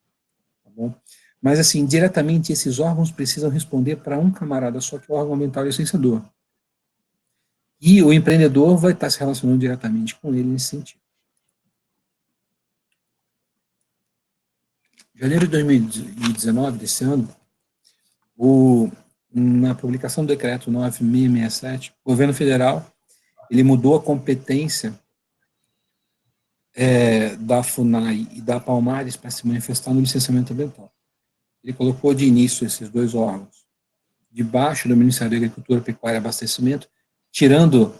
Tá bom? Mas, assim, diretamente esses órgãos precisam responder para um camarada só, que é o órgão ambiental licenciador. E o empreendedor vai estar se relacionando diretamente com ele nesse sentido. Em janeiro de 2019, desse ano, na publicação do decreto 9667, o governo federal ele mudou a competência da FUNAI e da Palmares para se manifestar no licenciamento ambiental. Ele colocou de início esses dois órgãos debaixo do Ministério da Agricultura, Pecuária e Abastecimento, tirando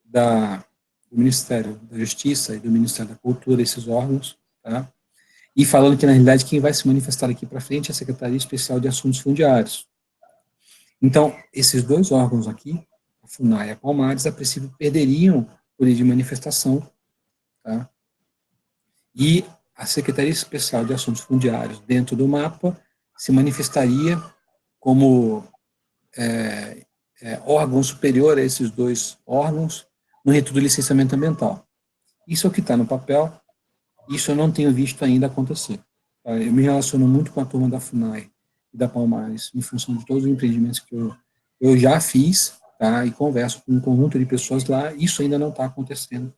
do Ministério da Justiça e do Ministério da Cultura esses órgãos, tá? E falando que, na realidade, quem vai se manifestar aqui para frente é a Secretaria Especial de Assuntos Fundiários. Então, esses dois órgãos aqui, a FUNAI e a Palmares, a princípio perderiam poder de manifestação, tá? E a Secretaria Especial de Assuntos Fundiários, dentro do mapa, se manifestaria como órgão superior a esses dois órgãos no rito do licenciamento ambiental. Isso é o que está no papel, isso eu não tenho visto ainda acontecer. Tá? Eu me relaciono muito com a turma da FUNAI e da Palmares, em função de todos os empreendimentos que eu já fiz, tá? E converso com um conjunto de pessoas lá, isso ainda não está acontecendo,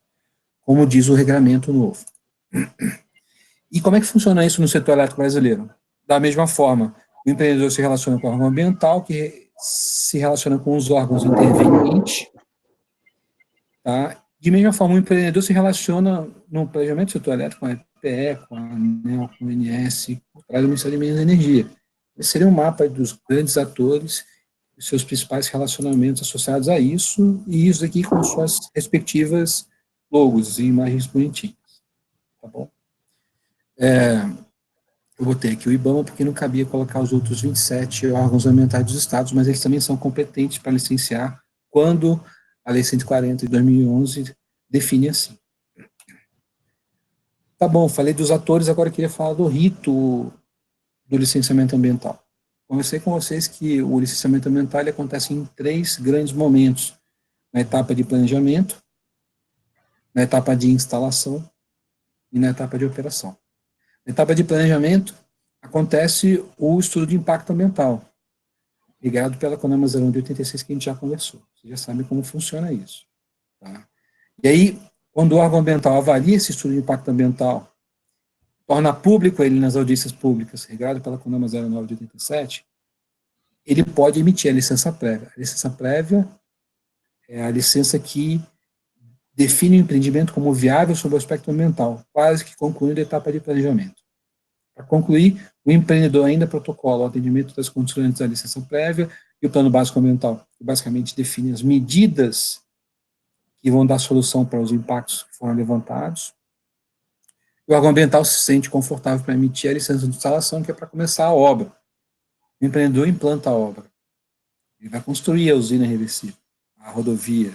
como diz o regramento novo. E como é que funciona isso no setor elétrico brasileiro? Da mesma forma, o empreendedor se relaciona com o órgão ambiental, que se relaciona com os órgãos intervenientes, tá? De mesma forma, o empreendedor se relaciona no planejamento do setor elétrico com a EPE, com a ANEEL, com o INS, por trás do Ministério de Minas e Energia. Esse seria um mapa dos grandes atores, os seus principais relacionamentos associados a isso, e isso aqui com suas respectivas logos e imagens bonitinhas, tá bom? Eu botei aqui o IBAMA porque não cabia colocar os outros 27 órgãos ambientais dos estados, mas eles também são competentes para licenciar quando a Lei 140 de 2011 define assim. Tá bom, falei dos atores, agora eu queria falar do rito do licenciamento ambiental. Conversei com vocês que o licenciamento ambiental ele acontece em 3 grandes momentos: na etapa de planejamento, na etapa de instalação e na etapa de operação. Na etapa de planejamento, acontece o estudo de impacto ambiental, ligado pela CONAMA 01 de 86, que a gente já conversou. Você já sabe como funciona isso. Tá? E aí, quando o órgão ambiental avalia esse estudo de impacto ambiental, torna público ele nas audiências públicas, ligado pela CONAMA 09 de 87, ele pode emitir a licença prévia. A licença prévia é a licença que define o empreendimento como viável sob o aspecto ambiental, quase que concluindo a etapa de planejamento. Para concluir, o empreendedor ainda protocola o atendimento das condições da licença prévia e o plano básico ambiental, que basicamente define as medidas que vão dar solução para os impactos que foram levantados. O órgão ambiental se sente confortável para emitir a licença de instalação, que é para começar a obra. O empreendedor implanta a obra. Ele vai construir a usina reversível, a rodovia,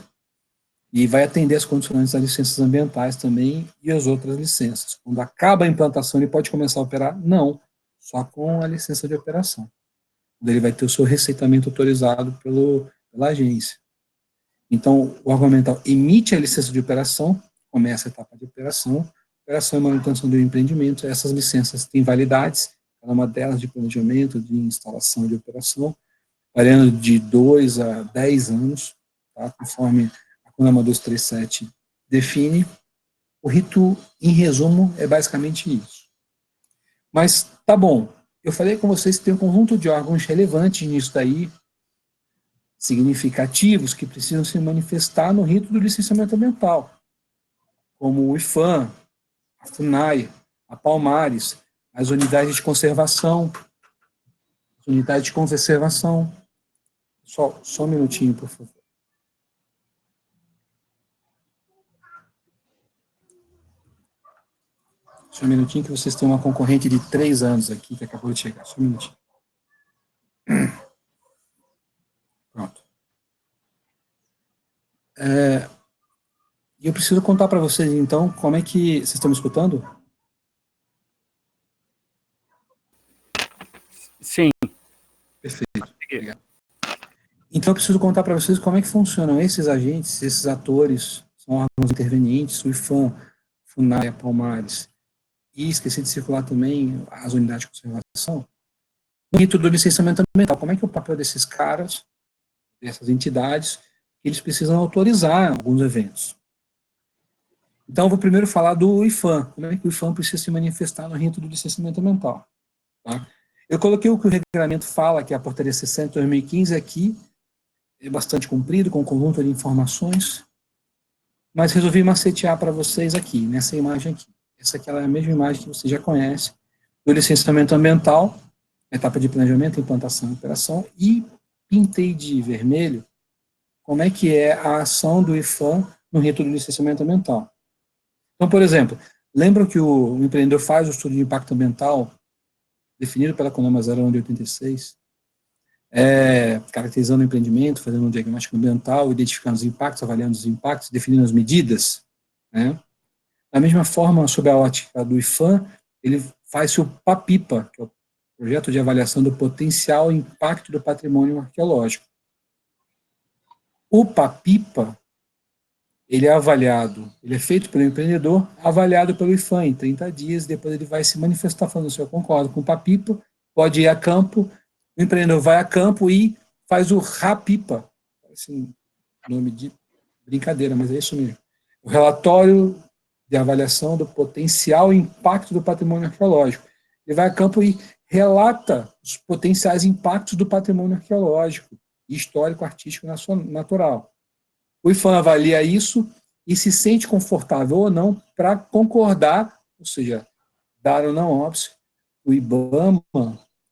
e vai atender as condições das licenças ambientais também e as outras licenças. Quando acaba a implantação, ele pode começar a operar? Não, só com a licença de operação. Ele vai ter o seu receitamento autorizado pela agência. Então, o órgão ambiental emite a licença de operação, começa a etapa de operação e manutenção do empreendimento. Essas licenças têm validades, cada uma delas de planejamento, de instalação e de operação, variando de 2 a 10 anos, tá? Conforme a CONAMA 237 define. O rito, em resumo, é basicamente isso. Mas, tá bom, eu falei com vocês que tem um conjunto de órgãos relevantes nisso daí, significativos, que precisam se manifestar no rito do licenciamento ambiental, como o IFAM, a FUNAI, a Palmares, as unidades de conservação, Só um minutinho, por favor. Só um minutinho que vocês têm uma concorrente de 3 anos aqui que acabou de chegar. Só um minutinho. Pronto. E eu preciso contar para vocês, então, como é que... Vocês estão me escutando? Sim. Perfeito. Obrigado. Então, eu preciso contar para vocês como é que funcionam esses agentes, esses atores, são órgãos intervenientes, o IFAM, FUNAI, Palmares, e esqueci de circular também as unidades de conservação, no rito do licenciamento ambiental. Como é que é o papel desses caras, dessas entidades, eles precisam autorizar alguns eventos. Então, eu vou primeiro falar do IFAM, como é que o IFAM precisa se manifestar no rito do licenciamento ambiental. Tá? Eu coloquei o que o regulamento fala, que é a portaria 60 de 2015 aqui, é bastante comprido, com um conjunto de informações, mas resolvi macetear para vocês aqui, nessa imagem aqui. Essa aqui é a mesma imagem que você já conhece, do licenciamento ambiental, etapa de planejamento, implantação e operação, e pintei de vermelho como é que é a ação do IFAM no rito do licenciamento ambiental. Então, por exemplo, lembram que o empreendedor faz o estudo de impacto ambiental definido pela CONAMA 01 de 86, caracterizando o empreendimento, fazendo um diagnóstico ambiental, identificando os impactos, avaliando os impactos, definindo as medidas, né? Da mesma forma, sob a ótica do IFAM, ele faz o PAPIPA, que é o Projeto de Avaliação do Potencial Impacto do Patrimônio Arqueológico. O PAPIPA, ele é avaliado, ele é feito pelo empreendedor, avaliado pelo IFAM em 30 dias, depois ele vai se manifestar falando se eu concordo com o PAPIPA, pode ir a campo, o empreendedor vai a campo e faz o RAPIPA, assim, nome de brincadeira, mas é isso mesmo. O relatório de avaliação do potencial impacto do patrimônio arqueológico. Ele vai a campo e relata os potenciais impactos do patrimônio arqueológico, histórico, artístico e natural. O IPHAN avalia isso e se sente confortável ou não para concordar, ou seja, dar ou não óbice, o IBAMA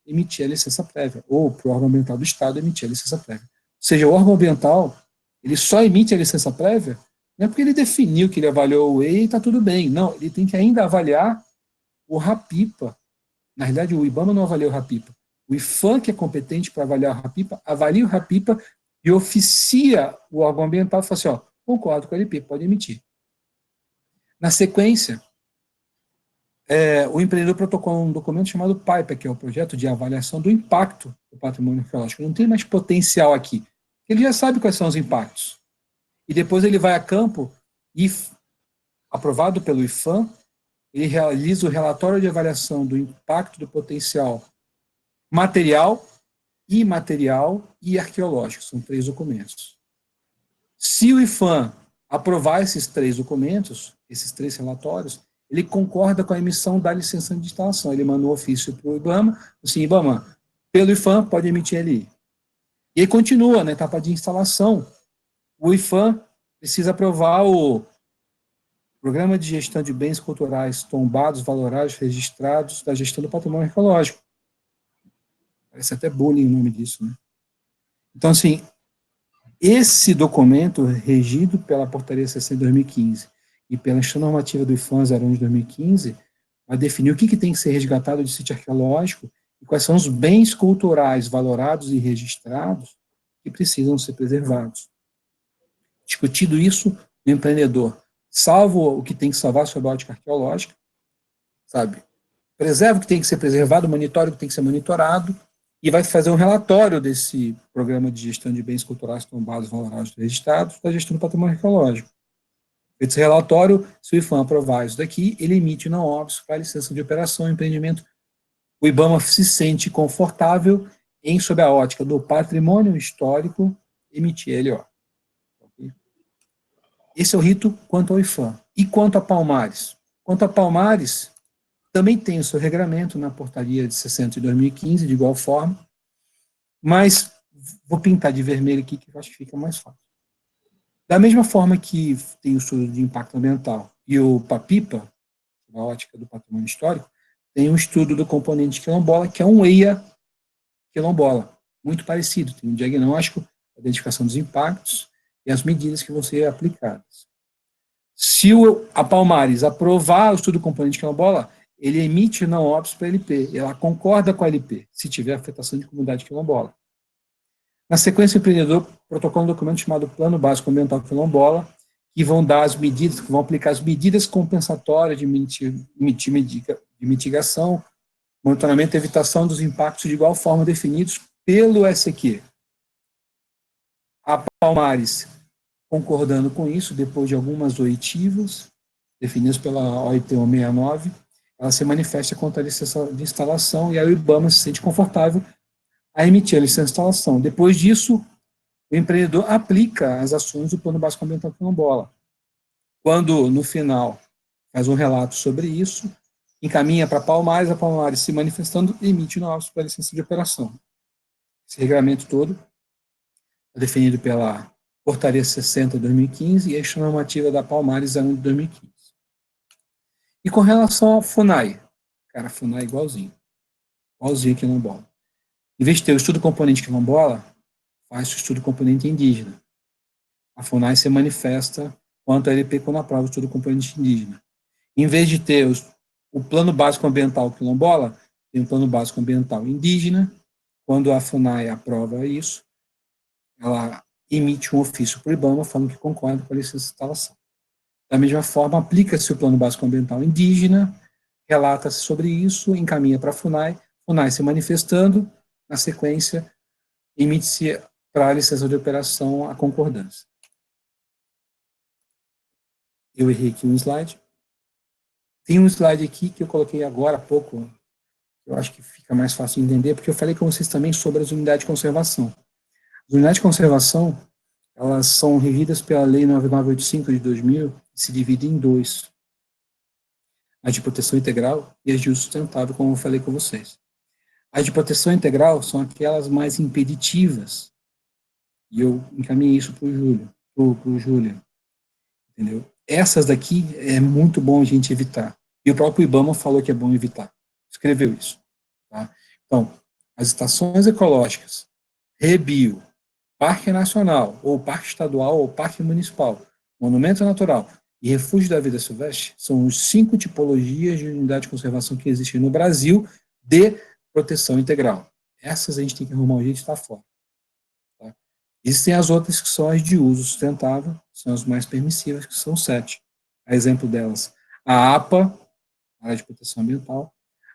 emitir a licença prévia, ou para o órgão ambiental do Estado emitir a licença prévia. Ou seja, o órgão ambiental, ele só emite a licença prévia, não é porque ele definiu que ele avaliou o EI e está tudo bem. Não, ele tem que ainda avaliar o RAPIPA. Na realidade, o IBAMA não avalia o RAPIPA. O IPHAN, que é competente para avaliar o RAPIPA, avalia o RAPIPA e oficia o órgão ambiental e fala assim, ó, concordo com o LP, pode emitir. Na sequência, o empreendedor protocola um documento chamado PAIPA, que é o Projeto de Avaliação do Impacto do Patrimônio Arqueológico. Não tem mais potencial aqui. Ele já sabe quais são os impactos. E depois ele vai a campo e, aprovado pelo IPHAN, ele realiza o relatório de avaliação do impacto do potencial material, imaterial e arqueológico. São 3 documentos. Se o IPHAN aprovar esses 3 documentos, esses 3 relatórios, ele concorda com a emissão da licença de instalação. Ele manda um ofício para o IBAMA, assim, IBAMA, pelo IPHAN, pode emitir ali. E aí continua na etapa de instalação. O IPHAN precisa aprovar o Programa de Gestão de Bens Culturais Tombados, Valorados, Registrados da Gestão do Patrimônio Arqueológico. Parece até bullying o nome disso, né? Então, assim, esse documento, regido pela Portaria 60 de 2015 e pela Instrução Normativa do IPHAN 01 de 2015, vai definir o que tem que ser resgatado de sítio arqueológico e quais são os bens culturais valorados e registrados que precisam ser preservados. Discutido isso, o empreendedor, salvo o que tem que salvar sob a ótica arqueológica, sabe? Preserva o que tem que ser preservado, monitora o que tem que ser monitorado, e vai fazer um relatório desse programa de gestão de bens culturais tombados, valorados e registrados da gestão do patrimônio arqueológico. Esse relatório, se o IPHAN aprovar isso daqui, ele emite não óbice para a licença de operação e empreendimento. O IBAMA se sente confortável em, sob a ótica do patrimônio histórico, emitir LO. Esse é o rito quanto ao IPHAN. E quanto a Palmares? Quanto a Palmares, também tem o seu regramento na portaria de 60 de 2015, de igual forma, mas vou pintar de vermelho aqui, que eu acho que fica mais fácil. Da mesma forma que tem o estudo de impacto ambiental e o PAPIPA, na ótica do patrimônio histórico, tem um estudo do componente quilombola, que é um EIA quilombola, muito parecido, tem um diagnóstico, a identificação dos impactos e as medidas que vão ser aplicadas. Se a Palmares aprovar o estudo do componente quilombola, ele emite não óbice para a LP, ela concorda com a LP, se tiver afetação de comunidade quilombola. Na sequência, o empreendedor protocola um documento chamado Plano Básico Ambiental Quilombola, que vão dar as medidas, que vão aplicar as medidas compensatórias de mitigação, monitoramento e evitação dos impactos de igual forma definidos pelo SQ. A Palmares, concordando com isso, depois de algumas oitivas, definidas pela OIT 169, ela se manifesta contra a licença de instalação e aí o IBAMA se sente confortável a emitir a licença de instalação. Depois disso, o empreendedor aplica as ações do Plano Básico Ambiental quilombola. Quando, no final, faz um relato sobre isso, encaminha para a Palmares se manifestando, emite no óbice para a licença de operação. Esse regramento todo é definido pela Portaria 60 de 2015 e a Instrução Normativa da Palmares 01 de 2015. E com relação ao FUNAI, cara, FUNAI igualzinho quilombola. Em vez de ter o estudo componente quilombola, faz o estudo componente indígena. A FUNAI se manifesta quanto a LP quando aprova o estudo componente indígena. Em vez de ter o plano básico ambiental quilombola, tem o plano básico ambiental indígena. Quando a FUNAI aprova isso, ela emite um ofício para o IBAMA falando que concorda com a licença de instalação. Da mesma forma, aplica-se o plano básico ambiental indígena, relata-se sobre isso, encaminha para a FUNAI se manifestando, na sequência, emite-se para a licença de operação a concordância. Eu errei aqui um slide. Tem um slide aqui que eu coloquei agora há pouco, eu acho que fica mais fácil de entender, porque eu falei com vocês também sobre as unidades de conservação. As unidades de conservação, elas são regidas pela Lei 9985 de 2000 e se dividem em dois: as de proteção integral e as de uso sustentável, como eu falei com vocês. As de proteção integral são aquelas mais impeditivas, e eu encaminhei isso para o Júlio, entendeu? Essas daqui é muito bom a gente evitar. E o próprio IBAMA falou que é bom evitar. Escreveu isso. Tá? Então, as estações ecológicas, Rebio, Parque Nacional, ou Parque Estadual, ou Parque Municipal, Monumento Natural e Refúgio da Vida Silvestre são os 5 tipologias de unidade de conservação que existem no Brasil de proteção integral. Essas a gente tem que arrumar um jeito de estar fora. Tá? Existem as outras que são as de uso sustentável, são as mais permissivas, que são 7. A exemplo delas, a APA, Área de Proteção Ambiental,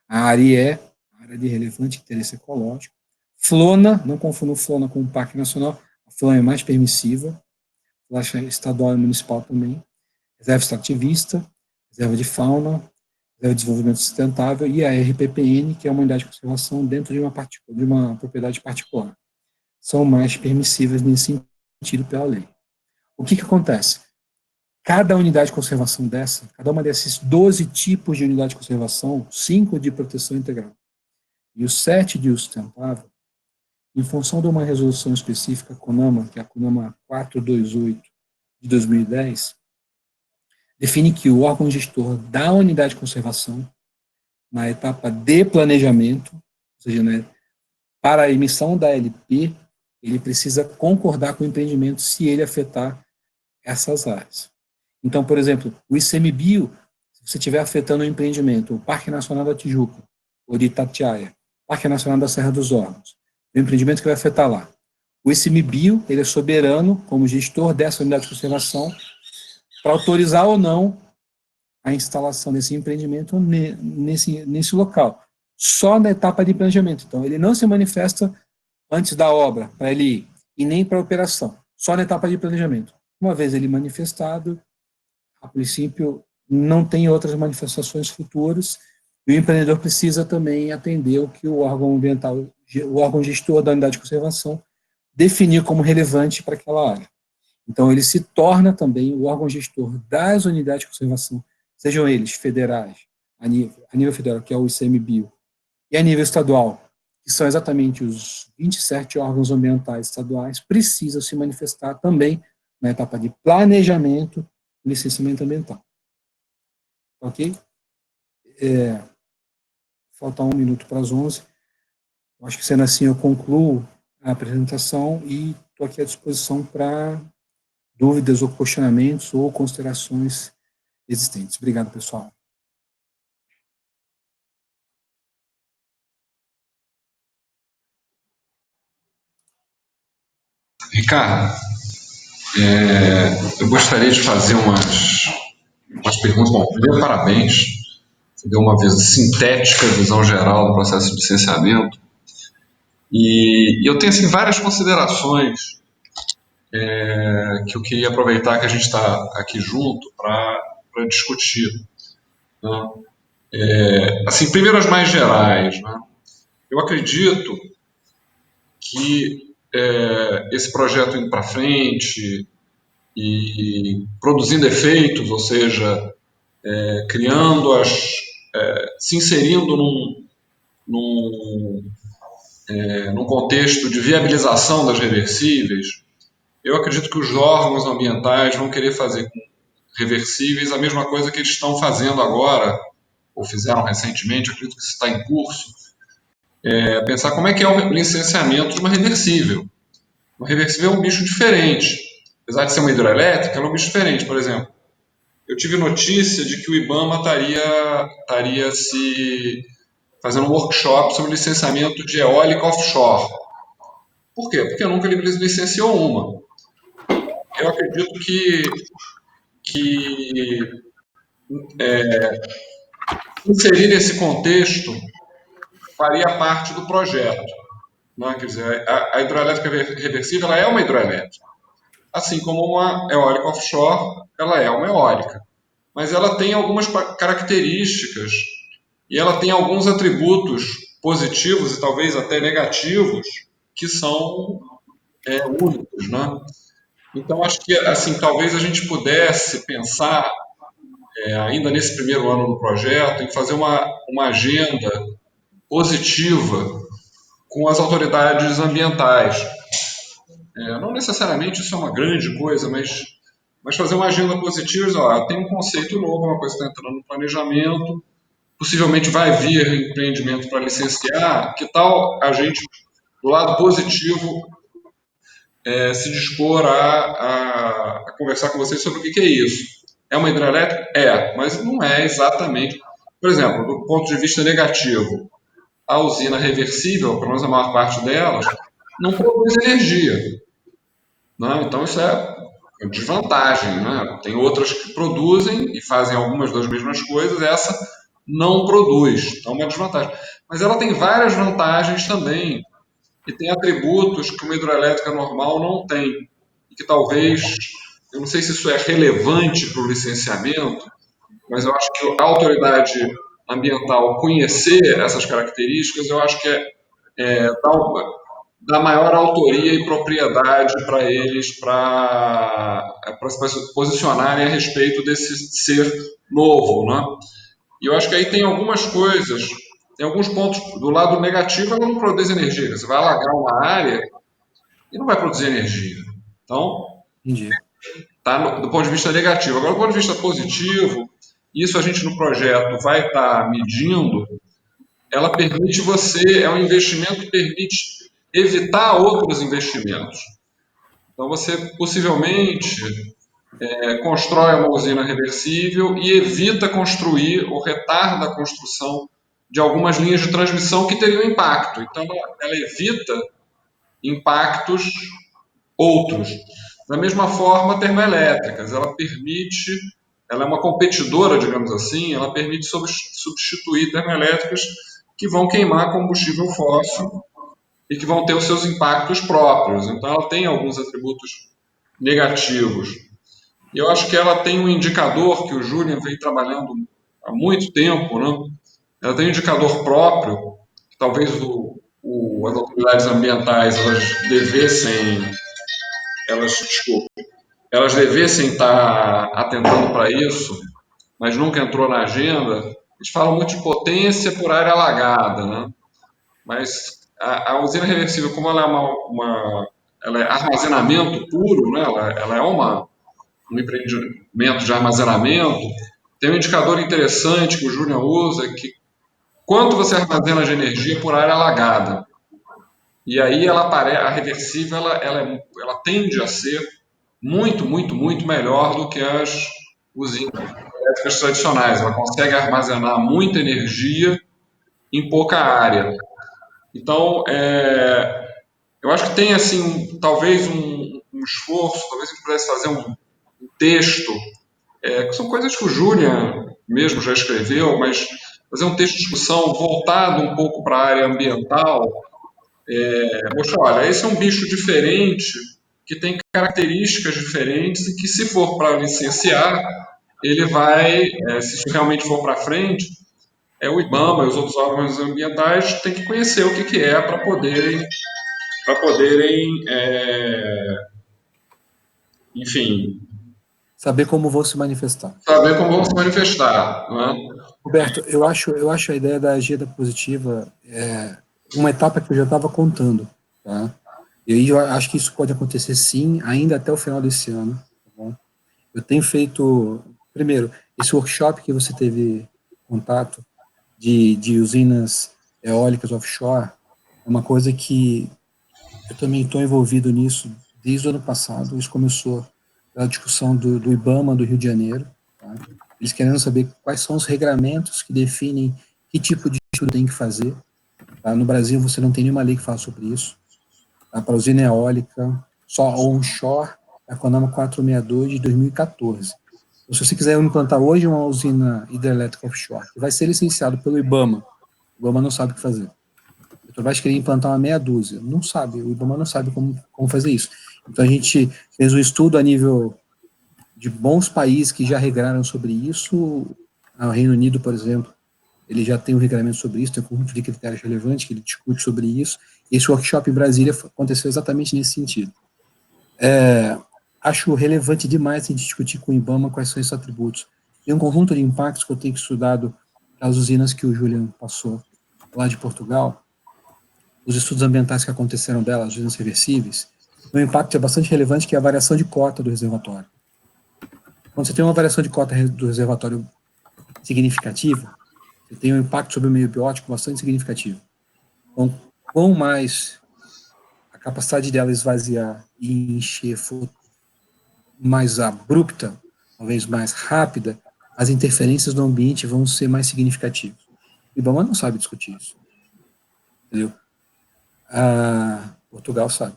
a ARIE, Área de Relevante Interesse Ecológico, FLONA, não confunda FLONA com o Parque Nacional, a FLONA é mais permissiva, a estadual e municipal também, reserva extrativista, reserva de fauna, reserva de desenvolvimento sustentável e a RPPN, que é uma unidade de conservação dentro de uma propriedade particular. São mais permissivas nesse sentido pela lei. O que acontece? Cada unidade de conservação dessa, cada uma desses 12 tipos de unidade de conservação, 5 de proteção integral e os 7 de uso sustentável, em função de uma resolução específica CONAMA, que é a CONAMA 428 de 2010, define que o órgão gestor da unidade de conservação, na etapa de planejamento, ou seja, né, para a emissão da LP, ele precisa concordar com o empreendimento se ele afetar essas áreas. Então, por exemplo, o ICMBio, se você estiver afetando o empreendimento, o Parque Nacional da Tijuca, ou de Itatiaia, Parque Nacional da Serra dos Órgãos, o empreendimento que vai afetar lá. O ICMBio, ele é soberano, como gestor dessa unidade de conservação, para autorizar ou não a instalação desse empreendimento nesse local, só na etapa de planejamento. Então, ele não se manifesta antes da obra, para ele ir, e nem para a operação, só na etapa de planejamento. Uma vez ele manifestado, a princípio, não tem outras manifestações futuras, e o empreendedor precisa também atender o que o órgão ambiental, o órgão gestor da unidade de conservação, definir como relevante para aquela área. Então, ele se torna também o órgão gestor das unidades de conservação, sejam eles federais, a nível federal, que é o ICMBio, e a nível estadual, que são exatamente os 27 órgãos ambientais estaduais, precisam se manifestar também na etapa de planejamento e licenciamento ambiental. Ok? Falta 1 minuto para as 11. Acho que sendo assim eu concluo a apresentação e estou aqui à disposição para dúvidas ou questionamentos ou considerações existentes. Obrigado, pessoal. Ricardo, eu gostaria de fazer umas perguntas. Bom, primeiro, parabéns. Você deu uma visão sintética, visão geral do processo de licenciamento. E eu tenho assim, várias considerações que eu queria aproveitar que a gente está aqui junto para discutir. Né? Assim, primeiro as mais gerais. Né? Eu acredito que esse projeto indo para frente e produzindo efeitos, ou seja, criando se inserindo num contexto de viabilização das reversíveis, eu acredito que os órgãos ambientais vão querer fazer com reversíveis a mesma coisa que eles estão fazendo agora, ou fizeram recentemente, eu acredito que isso está em curso, pensar como é que é o licenciamento de uma reversível. Uma reversível é um bicho diferente. Apesar de ser uma hidrelétrica, ela é um bicho diferente. Por exemplo, eu tive notícia de que o IBAMA estaria se fazendo um workshop sobre licenciamento de eólica offshore. Por quê? Porque nunca ele licenciou uma. Eu acredito que inserir esse contexto faria parte do projeto. Né? Quer dizer, a hidrelétrica reversível ela é uma hidrelétrica. Assim como uma eólica offshore, ela é uma eólica. Mas ela tem algumas características e ela tem alguns atributos positivos e talvez até negativos que são únicos. Né? Então, acho que, assim, talvez a gente pudesse pensar, ainda nesse primeiro ano do projeto, em fazer uma agenda positiva com as autoridades ambientais. Não necessariamente isso é uma grande coisa, mas fazer uma agenda positiva, dizer, ó, tem um conceito novo, uma coisa que está entrando no planejamento, possivelmente vai vir empreendimento para licenciar, que tal a gente, do lado positivo, se dispor a conversar com vocês sobre o que é isso? É uma hidrelétrica? É, mas não é exatamente. Por exemplo, do ponto de vista negativo, a usina reversível, pelo menos a maior parte delas, não produz energia. Né? Então isso é desvantagem. Né? Tem outras que produzem e fazem algumas das mesmas coisas, essa não produz. Então é uma desvantagem. Mas ela tem várias vantagens também, e tem atributos que uma hidrelétrica normal não tem. E que talvez, eu não sei se isso é relevante para o licenciamento, mas eu acho que a autoridade ambiental conhecer essas características, eu acho que dá maior autoria e propriedade para eles para se posicionarem a respeito desse ser novo, né? E eu acho que aí tem algumas coisas, tem alguns pontos do lado negativo, ela não produz energia. Você vai alagar uma área e não vai produzir energia. Então, Entendi. tá do ponto de vista negativo. Agora, do ponto de vista positivo, isso a gente no projeto vai estar medindo, ela permite você, é um investimento que permite evitar outros investimentos. Então, você possivelmente constrói uma usina reversível e evita construir ou retarda a construção de algumas linhas de transmissão que teriam impacto. Então, ela evita impactos outros. Da mesma forma, termoelétricas, ela é uma competidora, digamos assim, ela permite substituir termoelétricas que vão queimar combustível fóssil e que vão ter os seus impactos próprios. Então, ela tem alguns atributos negativos. E eu acho que ela tem um indicador que o Julian vem trabalhando há muito tempo, né? Ela tem um indicador próprio, que talvez as autoridades ambientais desculpa, elas devessem estar atentando para isso, mas nunca entrou na agenda. Eles falam muito de potência por área alagada, né? Mas a usina reversível, como ela é ela é armazenamento puro, né? Ela é um empreendimento de armazenamento, tem um indicador interessante que o Júnior usa, que quanto você armazena de energia por área alagada. E aí a reversível ela tende a ser muito, muito, muito melhor do que as usinas elétricas tradicionais. Ela consegue armazenar muita energia em pouca área. Então, eu acho que tem assim, talvez um esforço, talvez a gente pudesse fazer um texto, que são coisas que o Julian mesmo já escreveu, mas fazer um texto de discussão voltado um pouco para a área ambiental. Poxa, olha, esse é um bicho diferente, que tem características diferentes e que, se for para licenciar, ele vai, se isso realmente for para frente, o IBAMA e os outros órgãos ambientais têm que conhecer o que é para poderem, enfim, Saber como vou se manifestar. saber como vão se manifestar. Né? Roberto, eu acho a ideia da agenda positiva uma etapa que eu já estava contando, tá? E aí eu acho que isso pode acontecer sim, ainda até o final desse ano, tá bom? Eu tenho feito, primeiro, esse workshop que você teve contato de usinas eólicas offshore, é uma coisa que eu também estou envolvido nisso desde o ano passado. Isso começou a discussão do IBAMA do Rio de Janeiro, tá? Eles querendo saber quais são os regramentos que definem que tipo de estudo tem que fazer. Tá? No Brasil, você não tem nenhuma lei que fala sobre isso. Tá? Para usina eólica, só onshore, é a CONAMA 462 de 2014. Então, se você quiser implantar hoje uma usina hidrelétrica offshore, que vai ser licenciado pelo IBAMA, o IBAMA não sabe o que fazer. A Petrobras queria implantar uma meia dúzia. Não sabe, o IBAMA não sabe como fazer isso. Então a gente fez um estudo a nível de bons países que já regraram sobre isso. O Reino Unido, por exemplo, ele já tem um regramento sobre isso, tem um conjunto de critérios relevantes que ele discute sobre isso. Esse workshop em Brasília aconteceu exatamente nesse sentido. acho relevante demais a gente discutir com o IBAMA quais são esses atributos. Tem um conjunto de impactos que eu tenho estudado as usinas que o Julian passou lá de Portugal, os estudos ambientais que aconteceram delas, as usinas reversíveis. Um impacto é bastante relevante, que é a variação de cota do reservatório. Quando você tem uma variação de cota do reservatório significativa, você tem um impacto sobre o meio biótico bastante significativo. Então, quanto mais a capacidade dela esvaziar e encher for mais abrupta, talvez mais rápida, as interferências no ambiente vão ser mais significativas. O IBAMA não sabe discutir isso. Entendeu? Portugal sabe.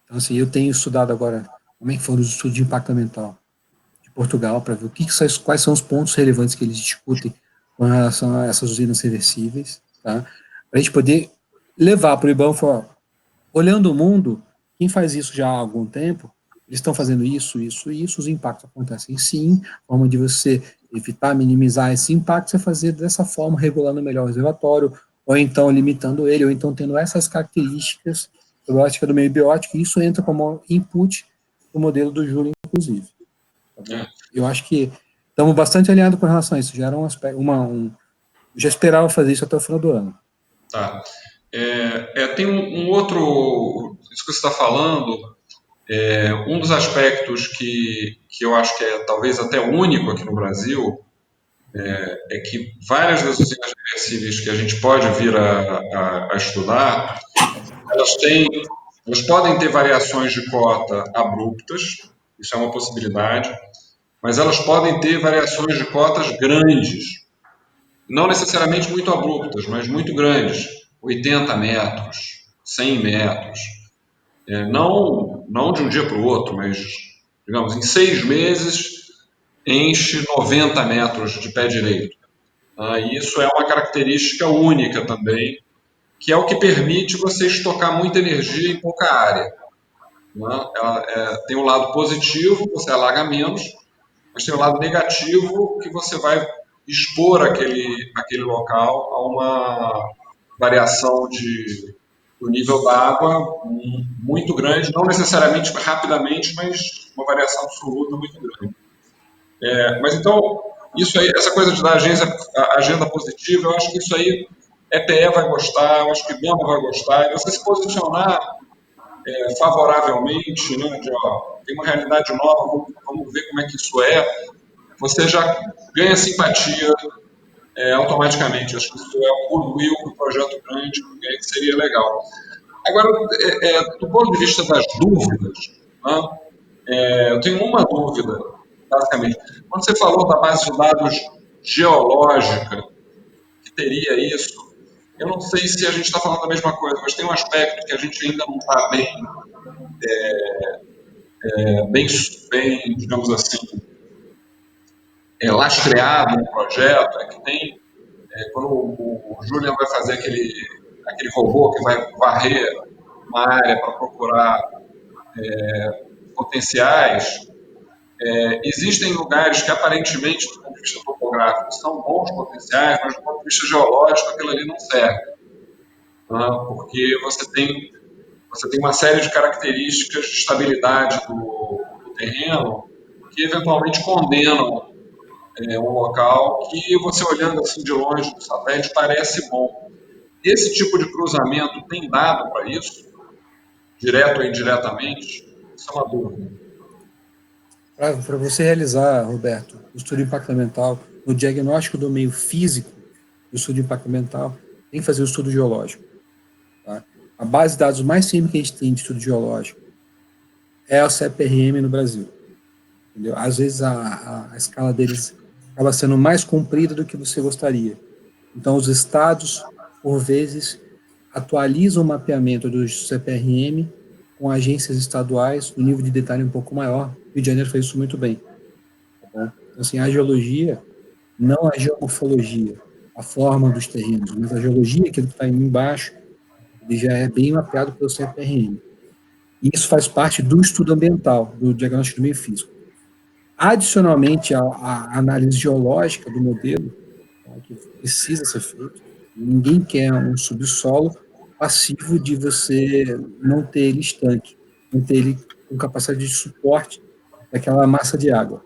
Então, assim, eu tenho estudado agora como é que foram os estudos de impacto ambiental de Portugal para ver quais são os pontos relevantes que eles discutem com relação a essas usinas reversíveis, tá? Para a gente poder levar para o IBAMA e falar, olhando o mundo, quem faz isso já há algum tempo, eles estão fazendo isso, isso e isso, os impactos acontecem sim, a forma de você evitar, minimizar esse impacto é fazer dessa forma, regulando melhor o reservatório, ou então limitando ele, ou então tendo essas características sobre a ótica do meio biótico, e isso entra como input no modelo do Júlio, inclusive. Tá, eu acho que estamos bastante alinhados com relação a isso, já era um aspecto, já esperava fazer isso até o final do ano. Tá. Tem um outro, isso que você está falando, um dos aspectos que eu acho que é talvez até único aqui no Brasil, é que várias das usinas reversíveis que a gente pode vir a estudar, elas podem ter variações de cota abruptas, isso é uma possibilidade, mas elas podem ter variações de cotas grandes, não necessariamente muito abruptas, mas muito grandes, 80 metros, 100 metros, não de um dia para o outro, mas, digamos, em 6 meses enche 90 metros de pé direito. E isso é uma característica única também, que é o que permite você estocar muita energia em pouca área. Tem um lado positivo, você alaga menos, mas tem um lado negativo, que você vai expor aquele local a uma variação do nível da água muito grande, não necessariamente rapidamente, mas uma variação absoluta muito grande. Mas então, isso aí, essa coisa de dar agenda positiva, eu acho que isso aí EPE vai gostar, eu acho que BEMA vai gostar, e você se posicionar favoravelmente, né, tem uma realidade nova, vamos ver como é que isso você já ganha simpatia automaticamente. Acho que isso é um goodwill para o projeto grande, que seria legal. Agora, do ponto de vista das dúvidas, eu tenho uma dúvida, basicamente. Quando você falou da base de dados geológica, que teria isso, eu não sei se a gente está falando da mesma coisa, mas tem um aspecto que a gente ainda não está bem, digamos assim, lastreado no projeto, que tem, quando o Julian vai fazer aquele robô que vai varrer uma área para procurar potenciais, existem lugares que aparentemente, do ponto de vista topográfico, são bons potenciais, mas do ponto de vista geológico aquilo ali não serve. Porque você tem uma série de características de estabilidade do terreno que eventualmente condenam um local que você olhando assim de longe do satélite parece bom. Esse tipo de cruzamento tem dado para isso? Direto ou indiretamente? Isso é uma dúvida. Para você realizar, Roberto, o estudo de impacto ambiental, no diagnóstico do meio físico do estudo de impacto ambiental, tem que fazer o estudo geológico. Tá? A base de dados mais firme que a gente tem de estudo geológico é a CPRM no Brasil. Entendeu? Às vezes a escala deles acaba sendo mais comprida do que você gostaria. Então, os estados, por vezes, atualizam o mapeamento do CPRM com agências estaduais, no nível de detalhe um pouco maior. O Rio de Janeiro faz isso muito bem. Tá bom? Então, assim, a geologia, não a geomorfologia, a forma dos terrenos, mas a geologia, aquilo que está embaixo, ele já é bem mapeado pelo CPRM. E isso faz parte do estudo ambiental, do diagnóstico do meio físico. Adicionalmente, a análise geológica do modelo, tá, que precisa ser feito, ninguém quer um subsolo passivo de você não ter ele estanque, não ter ele com capacidade de suporte daquela massa de água.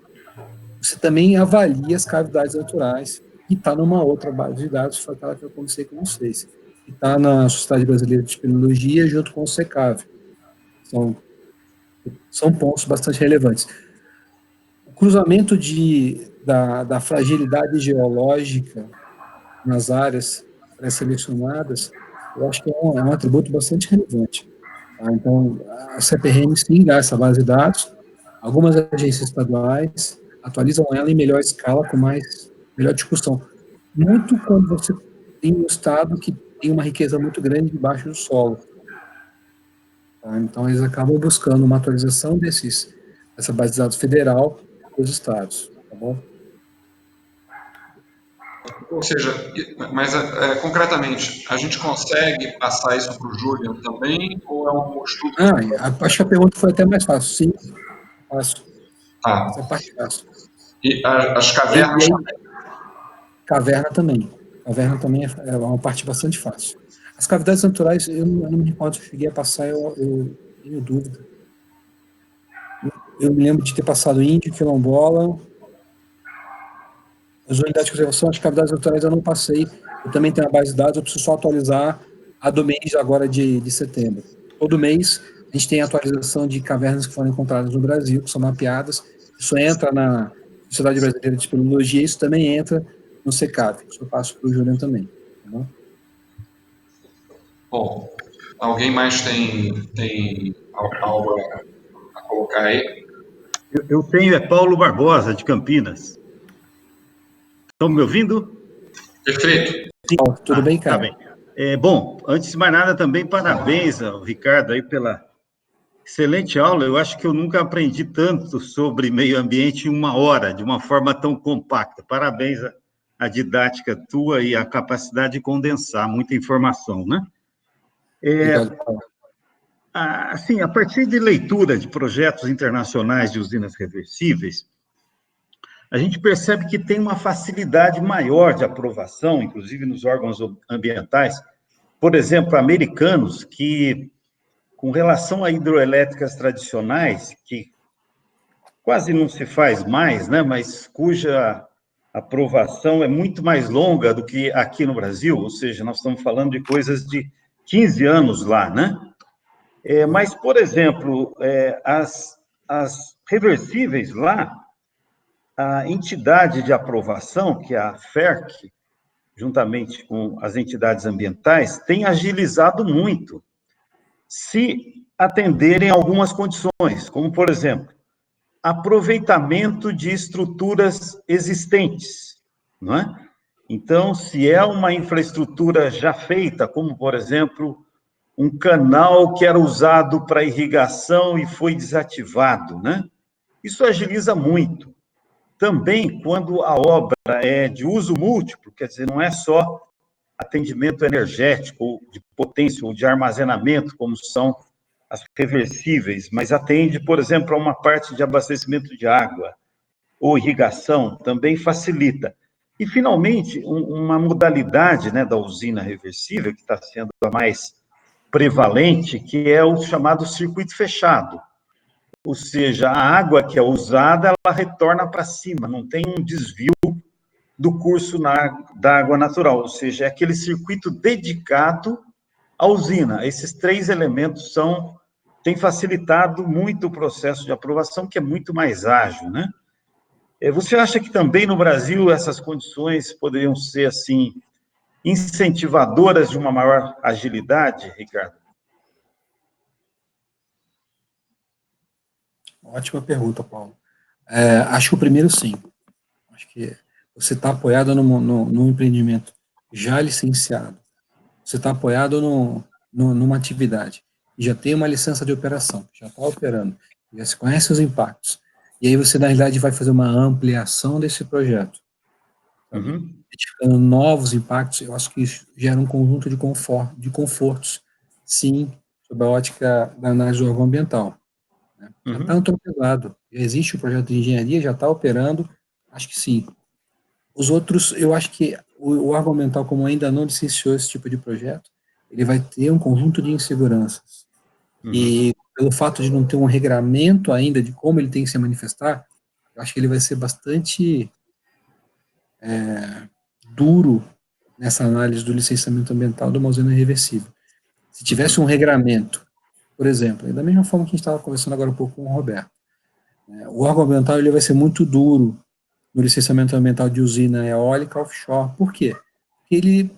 Você também avalia as cavidades naturais, que está numa outra base de dados, foi aquela que eu conversei com vocês, que está na Sociedade Brasileira de Espeleologia, junto com o SECAV. São pontos bastante relevantes. O cruzamento da fragilidade geológica nas áreas pré-selecionadas, eu acho que é um atributo bastante relevante. Tá? Então, a CPRM sim dá essa base de dados, algumas agências estaduais atualizam ela em melhor escala, com melhor discussão. Muito quando você tem um estado que tem uma riqueza muito grande debaixo do solo. Tá? Então, eles acabam buscando uma atualização dessa base de dados federal para os estados. Tá bom? Ou seja, mas concretamente, a gente consegue passar isso para o Julian também, ou é um estudo? Acho que a pergunta foi até mais fácil. Sim, fácil. Ah, Essa parte é fácil. e as E cavernas aí, também. caverna também. Caverna também é uma parte bastante fácil. As cavidades naturais, eu não me recordo se eu cheguei a passar, eu tenho dúvida. Eu me lembro de ter passado índio, quilombola, as unidades de conservação, as cavidades naturais eu não passei. Eu também tenho a base de dados, eu preciso só atualizar a do mês agora de setembro. Todo mês a gente tem a atualização de cavernas que foram encontradas no Brasil, que são mapeadas. Isso entra na Sociedade Brasileira de Espeleologia, isso também entra no SECAV. Isso eu passo para o Julian também. Tá bom? Bom, alguém mais tem algo a colocar aí? Eu tenho, Paulo Barbosa, de Campinas. Estão me ouvindo? Perfeito. Sim, tudo bem, Tá cara? bem. Bom, antes de mais nada, também parabéns ao Ricardo aí pela excelente aula. Eu acho que eu nunca aprendi tanto sobre meio ambiente em uma hora, de uma forma tão compacta. Parabéns à didática tua e à capacidade de condensar muita informação, né? Obrigado, Paulo. Assim, a partir de leitura de projetos internacionais de usinas reversíveis, a gente percebe que tem uma facilidade maior de aprovação, inclusive nos órgãos ambientais, por exemplo, americanos, que, com relação a hidroelétricas tradicionais, que quase não se faz mais, né, mas cuja aprovação é muito mais longa do que aqui no Brasil, ou seja, nós estamos falando de coisas de 15 anos lá, né? Mas, por exemplo, as reversíveis lá, a entidade de aprovação, que é a FERC, juntamente com as entidades ambientais, tem agilizado muito, se atenderem a algumas condições, como, por exemplo, aproveitamento de estruturas existentes, não é? Então, se é uma infraestrutura já feita, como, por exemplo, um canal que era usado para irrigação e foi desativado, né? Isso agiliza muito. Também, quando a obra é de uso múltiplo, quer dizer, não é só atendimento energético, ou de potência, ou de armazenamento, como são as reversíveis, mas atende, por exemplo, a uma parte de abastecimento de água ou irrigação, também facilita. E, finalmente, uma modalidade, né, da usina reversível, que está sendo a mais prevalente, que é o chamado circuito fechado. Ou seja, a água que é usada, ela retorna para cima, não tem um desvio do curso da água natural, ou seja, é aquele circuito dedicado à usina. Esses três elementos têm facilitado muito o processo de aprovação, que é muito mais ágil, né? Você acha que também no Brasil essas condições poderiam ser, assim, incentivadoras de uma maior agilidade, Ricardo? Ótima pergunta, Paulo. Acho que o primeiro, sim. Acho que você está apoiado num empreendimento já licenciado, você está apoiado numa atividade, já tem uma licença de operação, já está operando, já se conhece os impactos, e aí você, na realidade, vai fazer uma ampliação desse projeto, sabe? Identificando novos impactos, eu acho que isso gera um conjunto de confortos, sim, sob a ótica da análise do órgão ambiental. Né? Já está atropelado, já existe o projeto de engenharia, já está operando, acho que sim. Os outros, eu acho que o órgão ambiental, como ainda não licenciou esse tipo de projeto, ele vai ter um conjunto de inseguranças. E pelo fato de não ter um regramento ainda de como ele tem que se manifestar, eu acho que ele vai ser bastante duro nessa análise do licenciamento ambiental de uma usina reversível. Se tivesse um regramento, por exemplo, da mesma forma que a gente estava conversando agora um pouco com o Roberto, o órgão ambiental ele vai ser muito duro no licenciamento ambiental de usina eólica offshore. Por quê? Porque ele,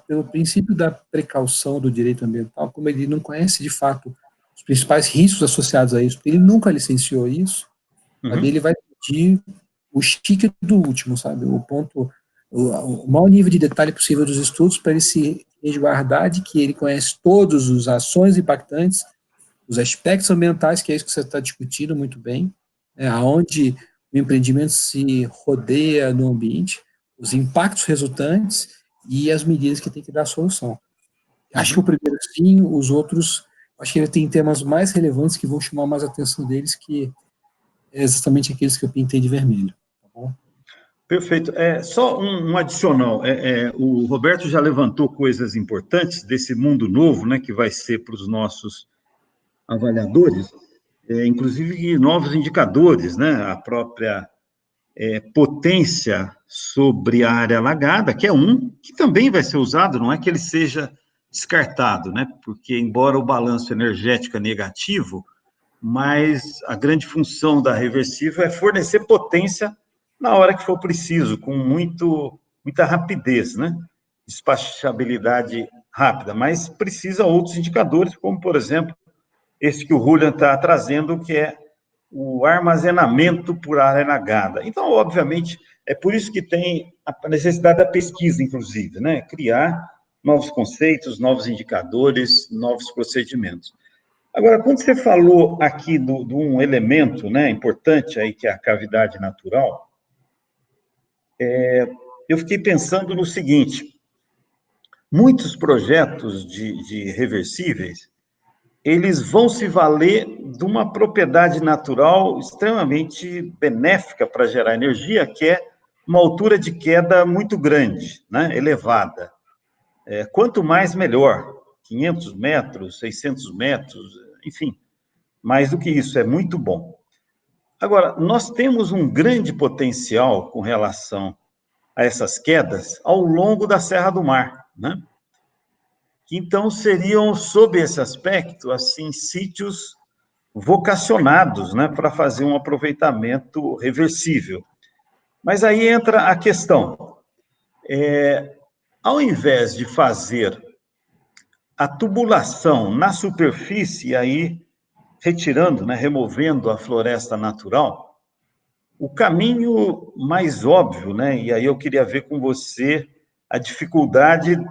pelo princípio da precaução do direito ambiental, como ele não conhece de fato os principais riscos associados a isso, porque ele nunca licenciou isso, sabe? Ele vai pedir o chique do último, sabe? O ponto, o maior nível de detalhe possível dos estudos para ele se resguardar de que ele conhece todas as ações impactantes, os aspectos ambientais, que é isso que você está discutindo muito bem, aonde o empreendimento se rodeia no ambiente, os impactos resultantes e as medidas que tem que dar a solução. Acho que o primeiro sim, os outros, acho que ele tem temas mais relevantes que vão chamar mais a atenção deles, que é exatamente aqueles que eu pintei de vermelho. Tá bom? Perfeito. Só um adicional. O Roberto já levantou coisas importantes desse mundo novo, né, que vai ser para os nossos avaliadores, inclusive novos indicadores, né, a própria potência sobre a área alagada, que é que também vai ser usado, não é que ele seja descartado, né, porque embora o balanço energético é negativo, mas a grande função da reversível é fornecer potência na hora que for preciso, com muita rapidez, né? Despachabilidade rápida, mas precisa outros indicadores, como, por exemplo, esse que o Julian está trazendo, que é o armazenamento por área alagada. Então, obviamente, é por isso que tem a necessidade da pesquisa, inclusive, né? Criar novos conceitos, novos indicadores, novos procedimentos. Agora, quando você falou aqui de um elemento, né, importante aí, que é a cavidade natural, eu fiquei pensando no seguinte: muitos projetos de reversíveis, eles vão se valer de uma propriedade natural extremamente benéfica para gerar energia, que é uma altura de queda muito grande, né, elevada. Quanto mais, melhor. 500 metros, 600 metros, enfim. Mais do que isso, é muito bom. Agora, nós temos um grande potencial com relação a essas quedas ao longo da Serra do Mar, né? Então, seriam, sob esse aspecto, assim, sítios vocacionados, né, para fazer um aproveitamento reversível. Mas aí entra a questão. Ao invés de fazer a tubulação na superfície, aí retirando, né, removendo a floresta natural, o caminho mais óbvio, né, e aí eu queria ver com você a dificuldade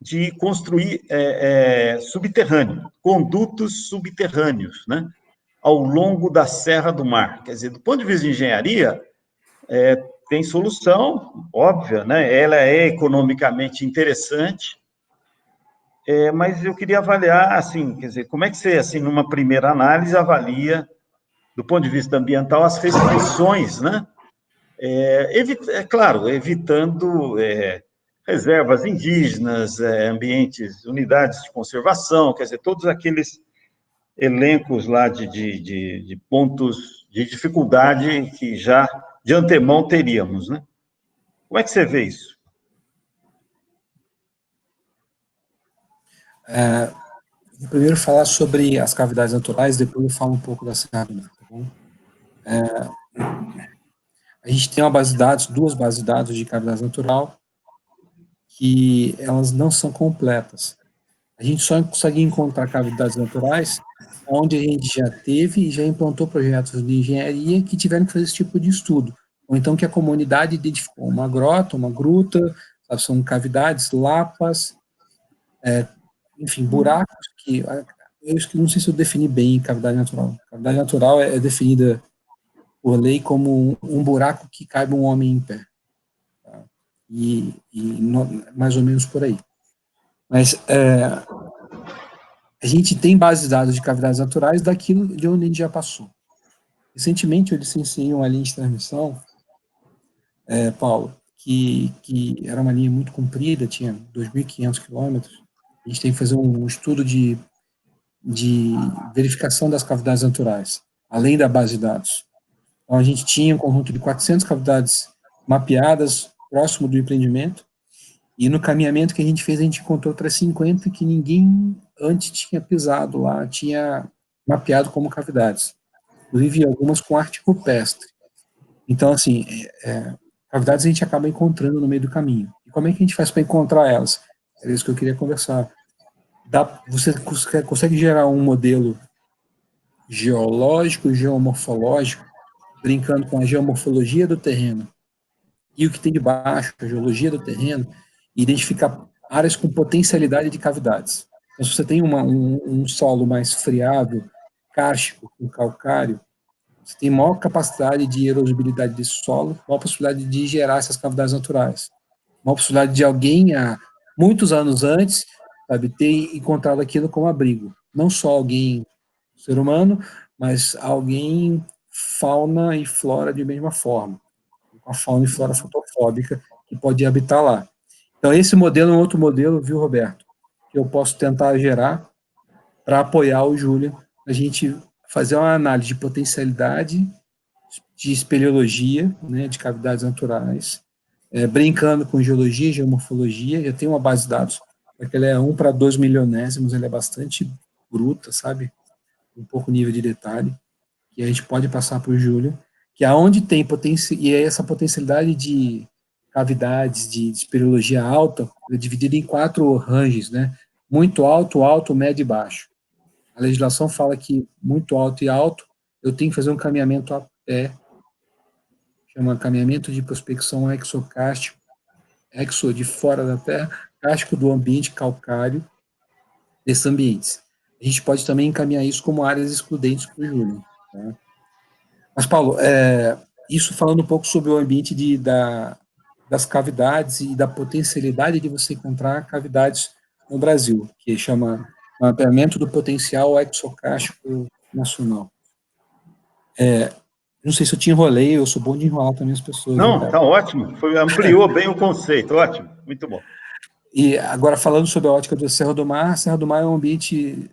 de construir subterrâneo, condutos subterrâneos, né, ao longo da Serra do Mar. Quer dizer, do ponto de vista de engenharia, tem solução óbvia, né, ela é economicamente interessante, mas eu queria avaliar, assim, quer dizer, como é que você, assim, numa primeira análise, avalia, do ponto de vista ambiental, as restrições, né? Claro, evitando reservas indígenas, ambientes, unidades de conservação, quer dizer, todos aqueles elencos lá de pontos de dificuldade que já de antemão teríamos, né? Como é que você vê isso? Vou primeiro falar sobre as cavidades naturais, depois eu falo um pouco da Serra do Mar, tá bom? A gente tem uma base de dados, duas bases de dados de cavidade natural, que elas não são completas. A gente só consegue encontrar cavidades naturais onde a gente já teve e já implantou projetos de engenharia que tiveram que fazer esse tipo de estudo. Ou então que a comunidade identificou uma grota, uma gruta, sabe, são cavidades, lapas, enfim, buracos que... Eu não sei se eu defini bem cavidade natural. Cavidade natural é definida por lei como um buraco que caiba um homem em pé. Tá? Mais ou menos por aí. Mas a gente tem bases de dados de cavidades naturais daquilo de onde a gente já passou. Recentemente eu licenciei uma linha de transmissão, Paulo, que era uma linha muito comprida, tinha 2.500 quilômetros. A gente tem que fazer um estudo de de verificação das cavidades naturais, além da base de dados. Então, a gente tinha um conjunto de 400 cavidades mapeadas próximo do empreendimento, e no caminhamento que a gente fez, a gente encontrou outras 50 que ninguém antes tinha pisado lá, tinha mapeado como cavidades. Inclusive, algumas com arte rupestre. Então, assim, cavidades a gente acaba encontrando no meio do caminho. E como é que a gente faz para encontrar elas? É isso que eu queria conversar. Você consegue gerar um modelo geológico, geomorfológico, brincando com a geomorfologia do terreno e o que tem debaixo, a geologia do terreno, e identificar áreas com potencialidade de cavidades. Então, se você tem um solo mais friado, kárstico, com calcário, você tem maior capacidade de erosibilidade desse solo, maior possibilidade de gerar essas cavidades naturais. Maior possibilidade de alguém, há muitos anos antes, sabe, ter encontrado aquilo como abrigo. Não só alguém, ser humano, mas alguém, fauna e flora de mesma forma. Com a fauna e flora fotofóbica que pode habitar lá. Então, esse modelo é um outro modelo, viu, Roberto, que eu posso tentar gerar para apoiar o Júlio, a gente fazer uma análise de potencialidade, de espeleologia, né, de cavidades naturais, brincando com geologia, geomorfologia, já tem uma base de dados, porque ela é 1 para 2 milionésimos, ela é bastante bruta, sabe, um pouco nível de detalhe, que a gente pode passar para o Júlio, que aonde tem potência, e é essa potencialidade de cavidades de espeleologia alta, é dividida em 4 ranges, né, muito alto, alto, médio e baixo. A legislação fala que muito alto e alto, eu tenho que fazer um caminhamento a pé, chama caminhamento de prospecção exocárstico, exo de fora da terra, cástico do ambiente calcário desses ambientes. A gente pode também encaminhar isso como áreas excludentes para o Júlio. Tá? Mas, Paulo, isso falando um pouco sobre o ambiente das cavidades e da potencialidade de você encontrar cavidades no Brasil, que chama mapeamento do potencial exocárstico nacional. Não sei se eu te enrolei, eu sou bom de enrolar também as pessoas. Não, está ótimo. Ampliou bem o conceito, ótimo, muito bom. E agora, falando sobre a ótica do Serra do Mar é um ambiente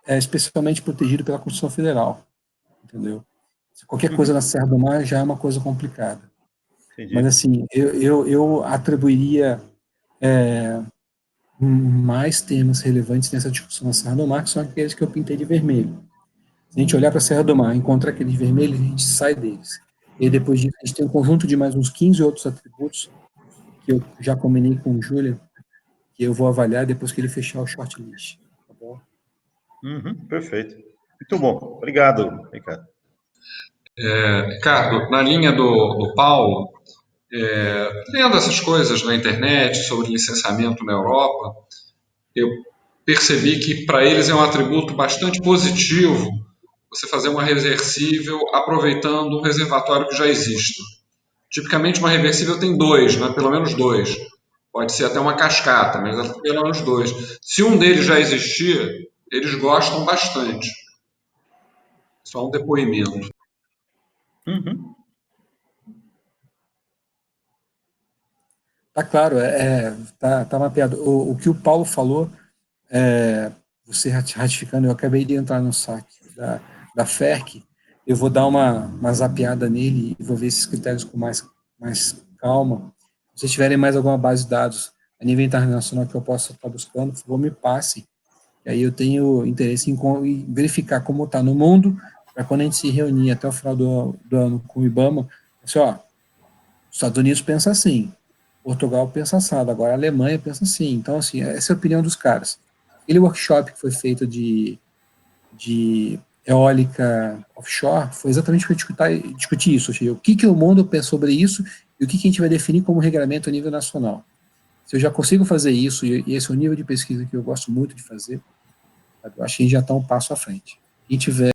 especialmente protegido pela Constituição Federal, entendeu? Qualquer coisa na Serra do Mar já é uma coisa complicada. Entendi. Mas, assim, eu atribuiria mais temas relevantes nessa discussão na Serra do Mar, que são aqueles que eu pintei de vermelho. Se a gente olhar para a Serra do Mar, encontrar aqueles vermelhos, a gente sai deles. E depois disso, a gente tem um conjunto de mais uns 15 outros atributos que eu já combinei com o Júlio, que eu vou avaliar depois que ele fechar o shortlist. Tá bom? Perfeito. Muito bom. Obrigado, Ricardo. Ricardo, na linha do Paulo, lendo essas coisas na internet sobre licenciamento na Europa, eu percebi que para eles é um atributo bastante positivo você fazer uma reversível aproveitando um reservatório que já existe. Tipicamente uma reversível tem 2, né? Pelo menos 2. Pode ser até uma cascata, mas pelo menos 2. Se um deles já existir, eles gostam bastante. Só um depoimento. Tá claro, tá mapeado. O que o Paulo falou, você ratificando, eu acabei de entrar no site da FERC, eu vou dar uma zapeada nele e vou ver esses critérios com mais calma. Se vocês tiverem mais alguma base de dados a nível internacional que eu possa estar buscando, por favor, me passem. E aí eu tenho interesse em verificar como está no mundo, para quando a gente se reunir até o final do ano com o IBAMA, assim, ó, os Estados Unidos pensa assim, Portugal pensa assado, agora a Alemanha pensa assim. Então, assim, essa é a opinião dos caras. Aquele workshop que foi feito de eólica offshore foi exatamente para discutir isso, ou seja, o que o mundo pensa sobre isso e o que a gente vai definir como regramento a nível nacional. Se eu já consigo fazer isso, e esse é o nível de pesquisa que eu gosto muito de fazer, eu acho que a gente já está um passo à frente. Quem tiver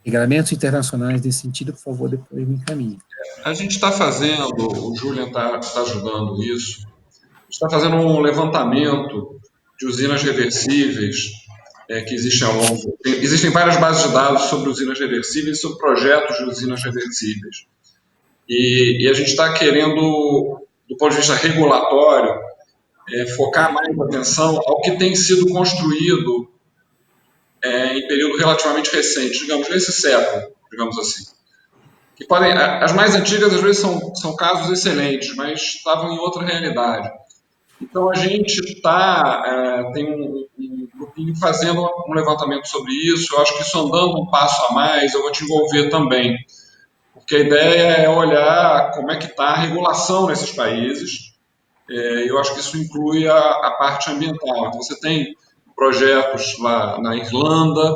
regulamentos internacionais nesse sentido, por favor, depois me encaminhe. A gente está fazendo, o Julian está ajudando isso, a gente está fazendo um levantamento de usinas reversíveis que existem ao longo. Existem várias bases de dados sobre usinas reversíveis e sobre projetos de usinas reversíveis. E a gente está querendo, do ponto de vista regulatório, focar mais a atenção ao que tem sido construído em período relativamente recente, digamos, nesse século, digamos assim. Que podem, as mais antigas, às vezes, são casos excelentes, mas estavam em outra realidade. Então, a gente tem um grupinho fazendo um levantamento sobre isso. Eu acho que isso andando um passo a mais, eu vou te envolver também. Porque a ideia é olhar como é que está a regulação nesses países. Eu acho que isso inclui a parte ambiental. Então, você tem projetos lá na Irlanda,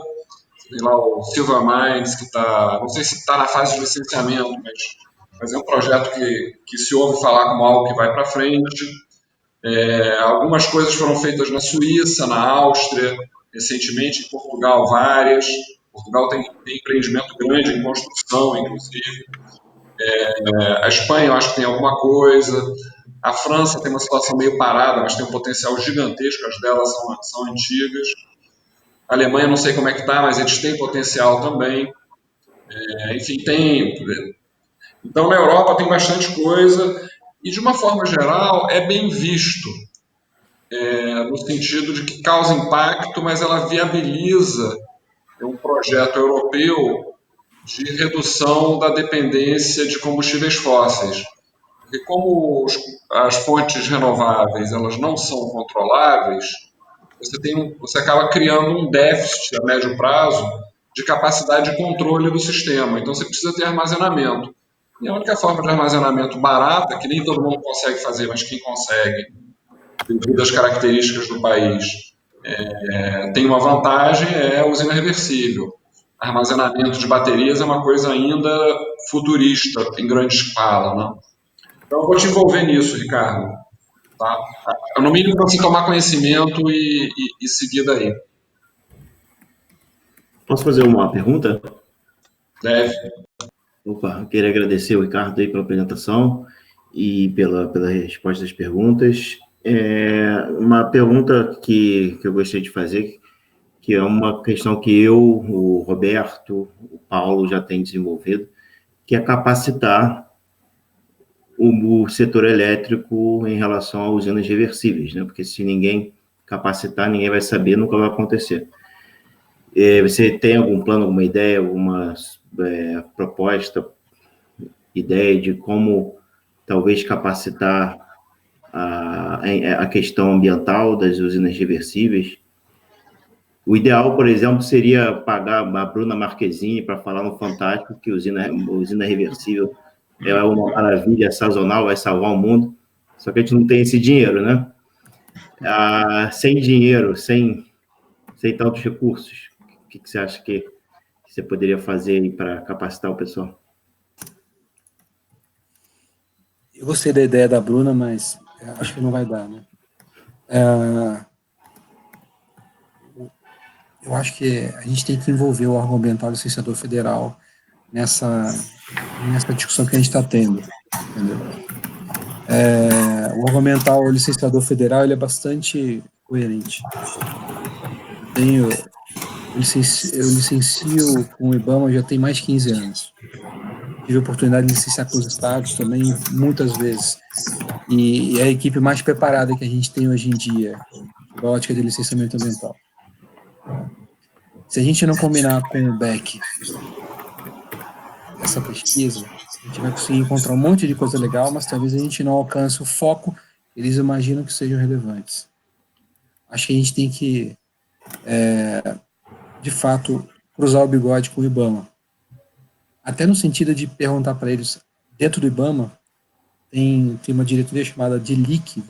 tem lá o Silver Mines, que está, não sei se está na fase de licenciamento, mas é um projeto que se ouve falar como algo que vai para frente. Algumas coisas foram feitas na Suíça, na Áustria, recentemente em Portugal várias. Portugal tem empreendimento grande em construção, inclusive. A Espanha, eu acho que tem alguma coisa. A França tem uma situação meio parada, mas tem um potencial gigantesco, as delas são antigas. A Alemanha, não sei como é que está, mas eles têm potencial também. Enfim, tem. Então, na Europa tem bastante coisa, e de uma forma geral é bem visto, no sentido de que causa impacto, mas ela viabiliza um projeto europeu de redução da dependência de combustíveis fósseis. Porque como as fontes renováveis elas não são controláveis, você acaba criando um déficit a médio prazo de capacidade de controle do sistema. Então, você precisa ter armazenamento. E a única forma de armazenamento barata, que nem todo mundo consegue fazer, mas quem consegue, devido às características do país, tem uma vantagem, é a usina reversível. Armazenamento de baterias é uma coisa ainda futurista, em grande escala, né? Então, eu vou te envolver nisso, Ricardo. Tá? No mínimo, para você tomar conhecimento e seguir daí. Posso fazer uma pergunta? Deve. Opa, eu queria agradecer o Ricardo aí pela apresentação e pela resposta às perguntas. Uma pergunta que eu gostaria de fazer, que é uma questão que eu, o Roberto, o Paulo já tem desenvolvido, que é capacitar o setor elétrico em relação a usinas reversíveis, né? Porque se ninguém capacitar, ninguém vai saber, nunca vai acontecer. Você tem algum plano, alguma ideia, alguma proposta, ideia de como talvez capacitar a questão ambiental das usinas reversíveis? O ideal, por exemplo, seria pagar a Bruna Marquezine para falar no Fantástico que usina reversível é uma maravilha sazonal, vai salvar o mundo, só que a gente não tem esse dinheiro, né? Sem dinheiro, sem tantos recursos, o que você acha que você poderia fazer para capacitar o pessoal? Eu gostei da ideia da Bruna, mas acho que não vai dar, né? Eu acho que a gente tem que envolver o órgão ambiental e o licenciador federal nessa discussão que a gente está tendo, entendeu? O órgão ambiental, o licenciador federal, ele é bastante coerente. Eu licencio com o IBAMA já tem mais de 15 anos. Tive a oportunidade de licenciar com os estados também muitas vezes. E é a equipe mais preparada que a gente tem hoje em dia, da ótica de licenciamento ambiental. Se a gente não combinar com o BEC essa pesquisa, a gente vai conseguir encontrar um monte de coisa legal, mas talvez a gente não alcance o foco que eles imaginam que sejam relevantes. Acho que a gente tem que, de fato, cruzar o bigode com o IBAMA. Até no sentido de perguntar para eles, dentro do IBAMA, tem uma diretoria chamada DILIC,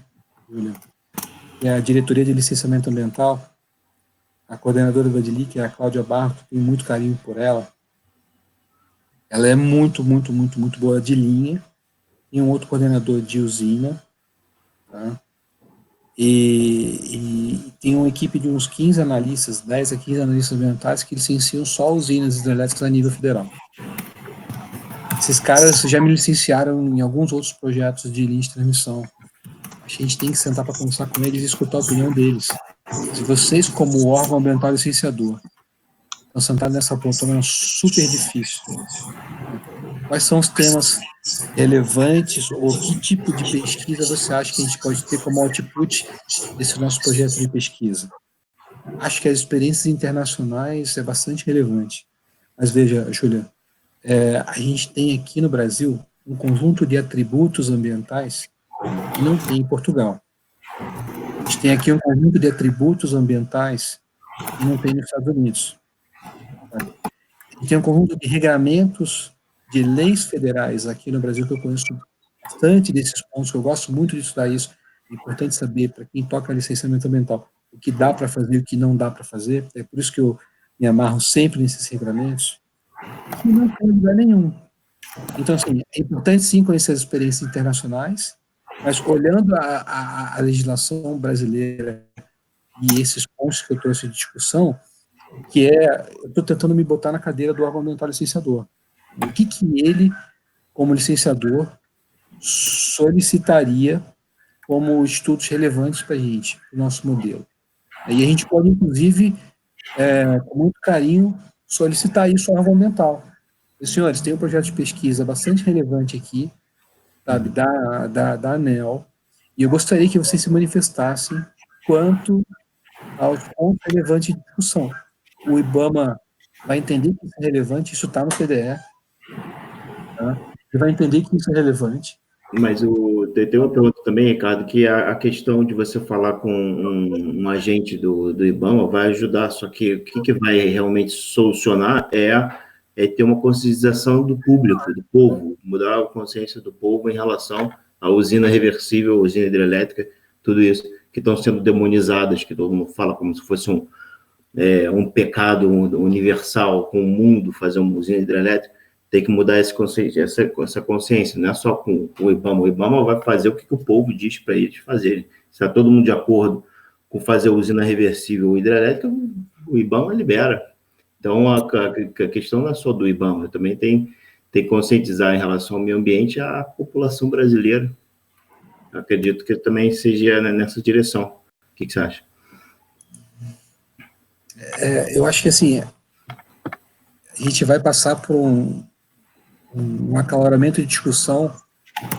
que é a Diretoria de Licenciamento Ambiental. A coordenadora da DILIC é a Cláudia Barto, tenho muito carinho por ela. Ela é muito, muito, muito, muito boa de linha. Tem um outro coordenador de usina, tá? E tem uma equipe de uns 15 analistas, 10 a 15 analistas ambientais que licenciam só usinas hidrelétricas a nível federal. Esses caras já me licenciaram em alguns outros projetos de linha de transmissão. Acho que a gente tem que sentar para conversar com eles e escutar a opinião deles. Se vocês, como órgão ambiental licenciador, estão sentados nessa poltrona, é super difícil. Quais são os temas relevantes ou que tipo de pesquisa você acha que a gente pode ter como output desse nosso projeto de pesquisa? acho que as experiências internacionais é bastante relevante. Mas veja, Júlia, a gente tem aqui no Brasil um conjunto de atributos ambientais que não tem em Portugal. A gente tem aqui um conjunto de atributos ambientais que não tem nos Estados Unidos. Sabe? A gente tem um conjunto de regramentos de leis federais aqui no Brasil que eu conheço bastante desses pontos, que eu gosto muito de estudar isso. É importante saber, para quem toca licenciamento ambiental, o que dá para fazer e o que não dá para fazer. É por isso que eu me amarro sempre nesses regramentos, que não tem lugar nenhum. Então, assim, é importante sim conhecer as experiências internacionais, mas olhando a legislação brasileira e esses pontos que eu trouxe de discussão, eu estou tentando me botar na cadeira do órgão ambiental licenciador. O que ele, como licenciador, solicitaria como estudos relevantes para a gente, para o nosso modelo. E a gente pode, inclusive, com muito carinho, solicitar isso ao órgão ambiental. E, senhores, tem um projeto de pesquisa bastante relevante aqui, sabe, da ANEEL, e eu gostaria que vocês se manifestassem quanto aos pontos relevantes de discussão. O IBAMA vai entender que isso é relevante, isso está no PDE, tá? Ele vai entender que isso é relevante. Mas tem uma pergunta também, Ricardo, que a questão de você falar com um agente do IBAMA vai ajudar, só que o que vai realmente solucionar é ter uma conscientização do público, do povo, mudar a consciência do povo em relação à usina reversível, à usina hidrelétrica, tudo isso, que estão sendo demonizadas, que todo mundo fala como se fosse um pecado universal com o mundo fazer uma usina hidrelétrica. Tem que mudar essa consciência, não é só com o IBAMA. O IBAMA vai fazer o que o povo diz para eles fazerem. Se está todo mundo de acordo com fazer a usina reversível hidrelétrica, o IBAMA libera. Então, a questão não é só do IBAMA, também tem que conscientizar em relação ao meio ambiente a população brasileira. Eu acredito que também seja nessa direção. O que você acha? Eu acho que, assim, a gente vai passar por um acaloramento de discussão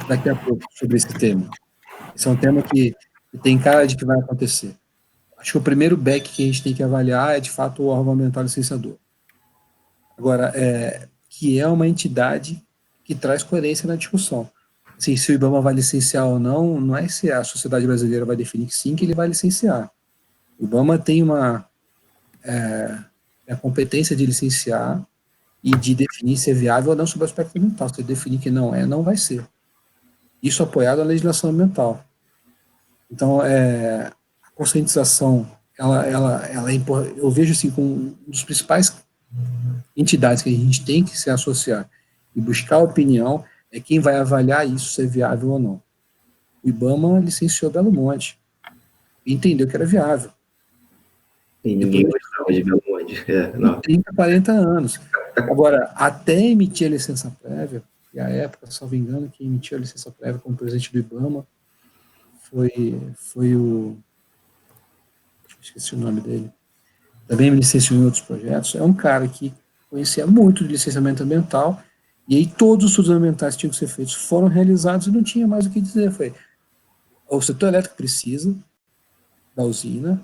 daqui a pouco sobre esse tema. Esse é um tema que tem cara de que vai acontecer. Acho que o primeiro back que a gente tem que avaliar é, de fato, o órgão ambiental licenciador. Agora, que é uma entidade que traz coerência na discussão. Assim, se o IBAMA vai licenciar ou não, não é se a sociedade brasileira vai definir que sim, que ele vai licenciar. O IBAMA tem a competência de licenciar e de definir se é viável ou não sob o aspecto ambiental. Se definir que não vai ser. Isso apoiado na legislação ambiental. Então, a conscientização, eu vejo assim, como um dos principais entidades que a gente tem que se associar e buscar opinião é quem vai avaliar isso, se é viável ou não. O IBAMA licenciou Belo Monte e entendeu que era viável. E ninguém gostava de Belo Monte. 30, 40 anos. Agora, até emitir a licença prévia, e a época, salvo engano, quem emitiu a licença prévia como presidente do IBAMA foi o... esqueci o nome dele. Também me licenciou em outros projetos. É um cara que conhecia muito de licenciamento ambiental, e aí todos os estudos ambientais que tinham que ser feitos foram realizados e não tinha mais o que dizer. Foi, o setor elétrico precisa da usina,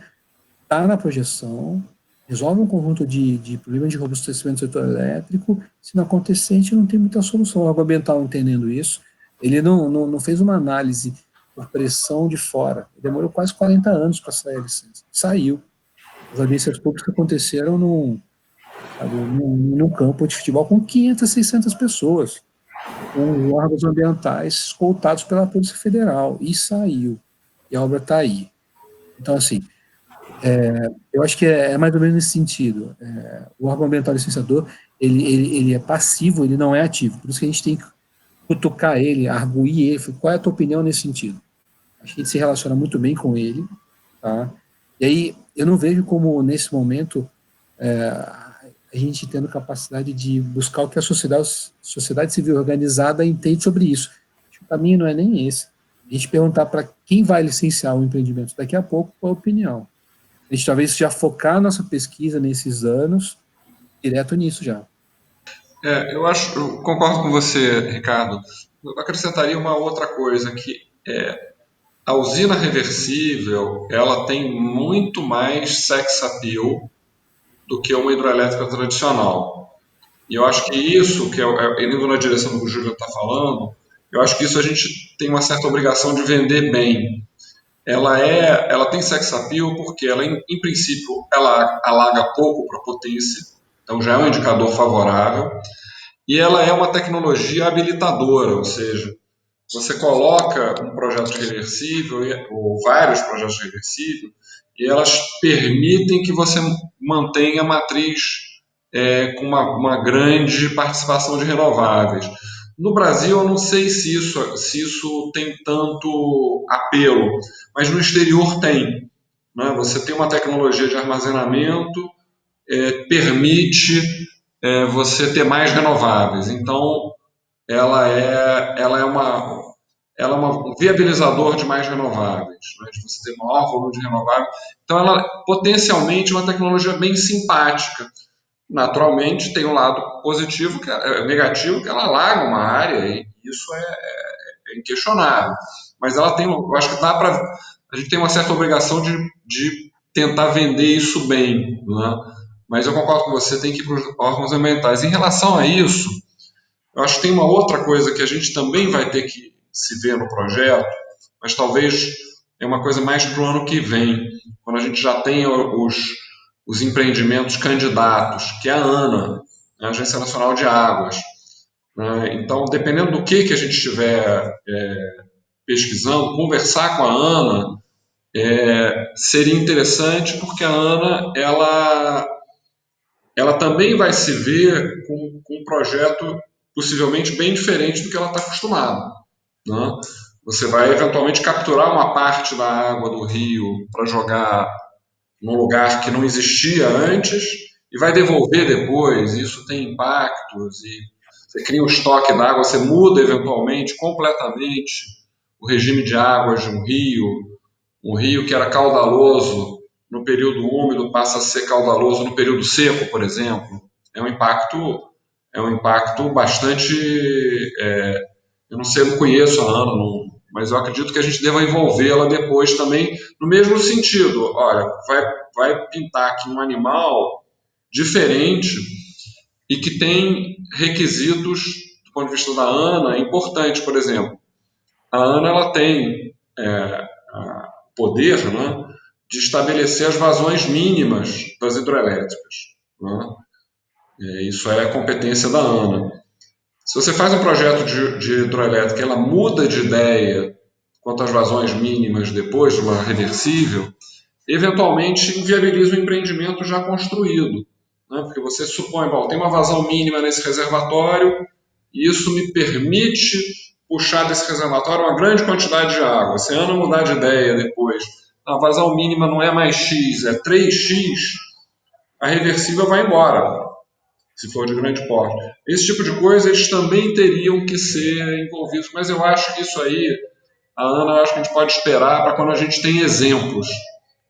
está na projeção, resolve um conjunto de problemas de robustecimento do setor elétrico. Se não acontecer, a gente não tem muita solução. O órgão ambiental, entendendo isso, ele não fez uma análise por pressão de fora. Ele demorou quase 40 anos para sair a licença. Saiu. As audiências públicas aconteceram num campo de futebol com 500, 600 pessoas, com órgãos ambientais escoltados pela Polícia Federal, e saiu. E a obra está aí. Então, assim, eu acho que é mais ou menos nesse sentido. O órgão ambiental licenciador, ele é passivo, ele não é ativo. Por isso que a gente tem que cutucar ele, arguir ele. Qual é a tua opinião nesse sentido? Acho que a gente se relaciona muito bem com ele, tá? E aí, eu não vejo como, nesse momento, a gente tendo capacidade de buscar o que a sociedade civil organizada entende sobre isso. Acho que o caminho não é nem esse. A gente perguntar para quem vai licenciar o empreendimento daqui a pouco, qual a opinião. A gente talvez já focar a nossa pesquisa nesses anos, direto nisso já. Eu concordo com você, Ricardo. Eu acrescentaria uma outra coisa, que a usina reversível, ela tem muito mais sex appeal do que uma hidrelétrica tradicional. E eu acho que isso, indo na direção do que o Júlio está falando, eu acho que isso a gente tem uma certa obrigação de vender bem. Ela tem sex appeal porque ela, em princípio, ela alaga pouco para a potência, então já é um indicador favorável, e ela é uma tecnologia habilitadora, ou seja, você coloca um projeto reversível, ou vários projetos reversíveis, e elas permitem que você mantenha a matriz com uma grande participação de renováveis. No Brasil, eu não sei se isso tem tanto apelo, mas no exterior tem. Né? Você tem uma tecnologia de armazenamento, permite você ter mais renováveis. Então, ela é um viabilizador de mais renováveis, né? De você ter maior volume de renováveis. Então, ela potencialmente é uma tecnologia bem simpática. Naturalmente, tem um lado positivo, negativo, que ela alaga uma área, e isso é inquestionável. Mas ela tem, eu acho que a gente tem uma certa obrigação de tentar vender isso bem, né? Mas eu concordo com você, tem que ir para os órgãos ambientais. Em relação a isso, eu acho que tem uma outra coisa que a gente também vai ter que se ver no projeto, mas talvez é uma coisa mais para o ano que vem, quando a gente já tem os empreendimentos candidatos, que é a ANA, a Agência Nacional de Águas. Né? Então, dependendo do que a gente estiver pesquisando, conversar com a ANA seria interessante, porque a ANA ela também vai se ver com um projeto possivelmente bem diferente do que ela está acostumada. Né? Você vai eventualmente capturar uma parte da água do rio para jogar num lugar que não existia antes e vai devolver depois. Isso tem impactos e você cria um estoque d'água, você muda eventualmente completamente o regime de águas de um rio que era caudaloso no período úmido passa a ser caudaloso no período seco, por exemplo. É um impacto bastante. Eu não sei, eu não conheço a Ana, mas eu acredito que a gente deva envolvê-la depois também, no mesmo sentido. Olha, vai pintar aqui um animal diferente e que tem requisitos, do ponto de vista da Ana, importantes. Por exemplo, a Ana ela tem poder, né, de estabelecer as vazões mínimas das hidrelétricas. Né? Isso é competência da ANA. Se você faz um projeto de hidrelétrica, ela muda de ideia quanto às vazões mínimas depois de uma reversível, eventualmente inviabiliza o empreendimento já construído. Né? Porque você supõe, bom, tem uma vazão mínima nesse reservatório, e isso me permite puxar desse reservatório uma grande quantidade de água. Se a ANA mudar de ideia depois, a vazão mínima não é mais X, é 3X, a reversível vai embora, se for de grande porte. Esse tipo de coisa eles também teriam que ser envolvidos, mas eu acho que isso aí, a Ana, eu acho que a gente pode esperar para quando a gente tem exemplos.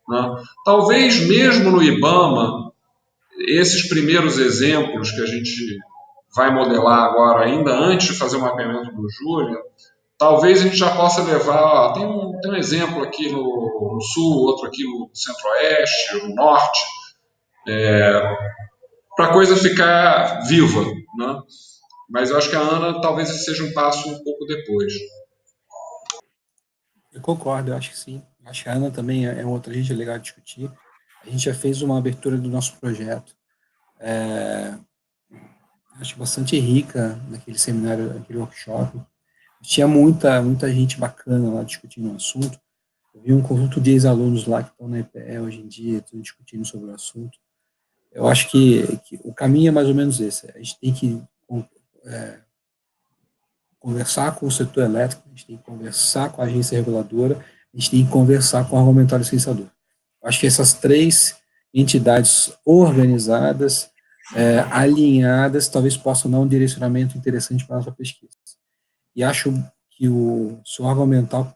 Né? Talvez mesmo no IBAMA, esses primeiros exemplos que a gente vai modelar agora, ainda antes de fazer o mapeamento do Júlia, talvez a gente já possa levar. Tem um exemplo aqui no sul, outro aqui no centro-oeste, no norte, para a coisa ficar viva. Né? Mas eu acho que a Ana talvez seja um passo um pouco depois. Eu concordo, eu acho que sim. Eu acho que a Ana também é outra gente legal de discutir. A gente já fez uma abertura do nosso projeto. Acho bastante rica naquele seminário, naquele workshop. Tinha muita gente bacana lá discutindo o assunto. Eu vi um conjunto de ex-alunos lá que estão na EPE hoje em dia, estão discutindo sobre o assunto. Eu acho que o caminho é mais ou menos esse. A gente tem que conversar com o setor elétrico, a gente tem que conversar com a agência reguladora, a gente tem que conversar com o argumentário licenciador. Eu acho que essas três entidades organizadas, alinhadas, talvez possam dar um direcionamento interessante para a nossa pesquisa. E acho que se o órgão ambiental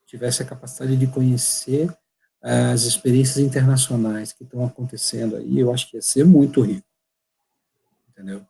tivesse a capacidade de conhecer as experiências internacionais que estão acontecendo aí, eu acho que ia ser muito rico, entendeu?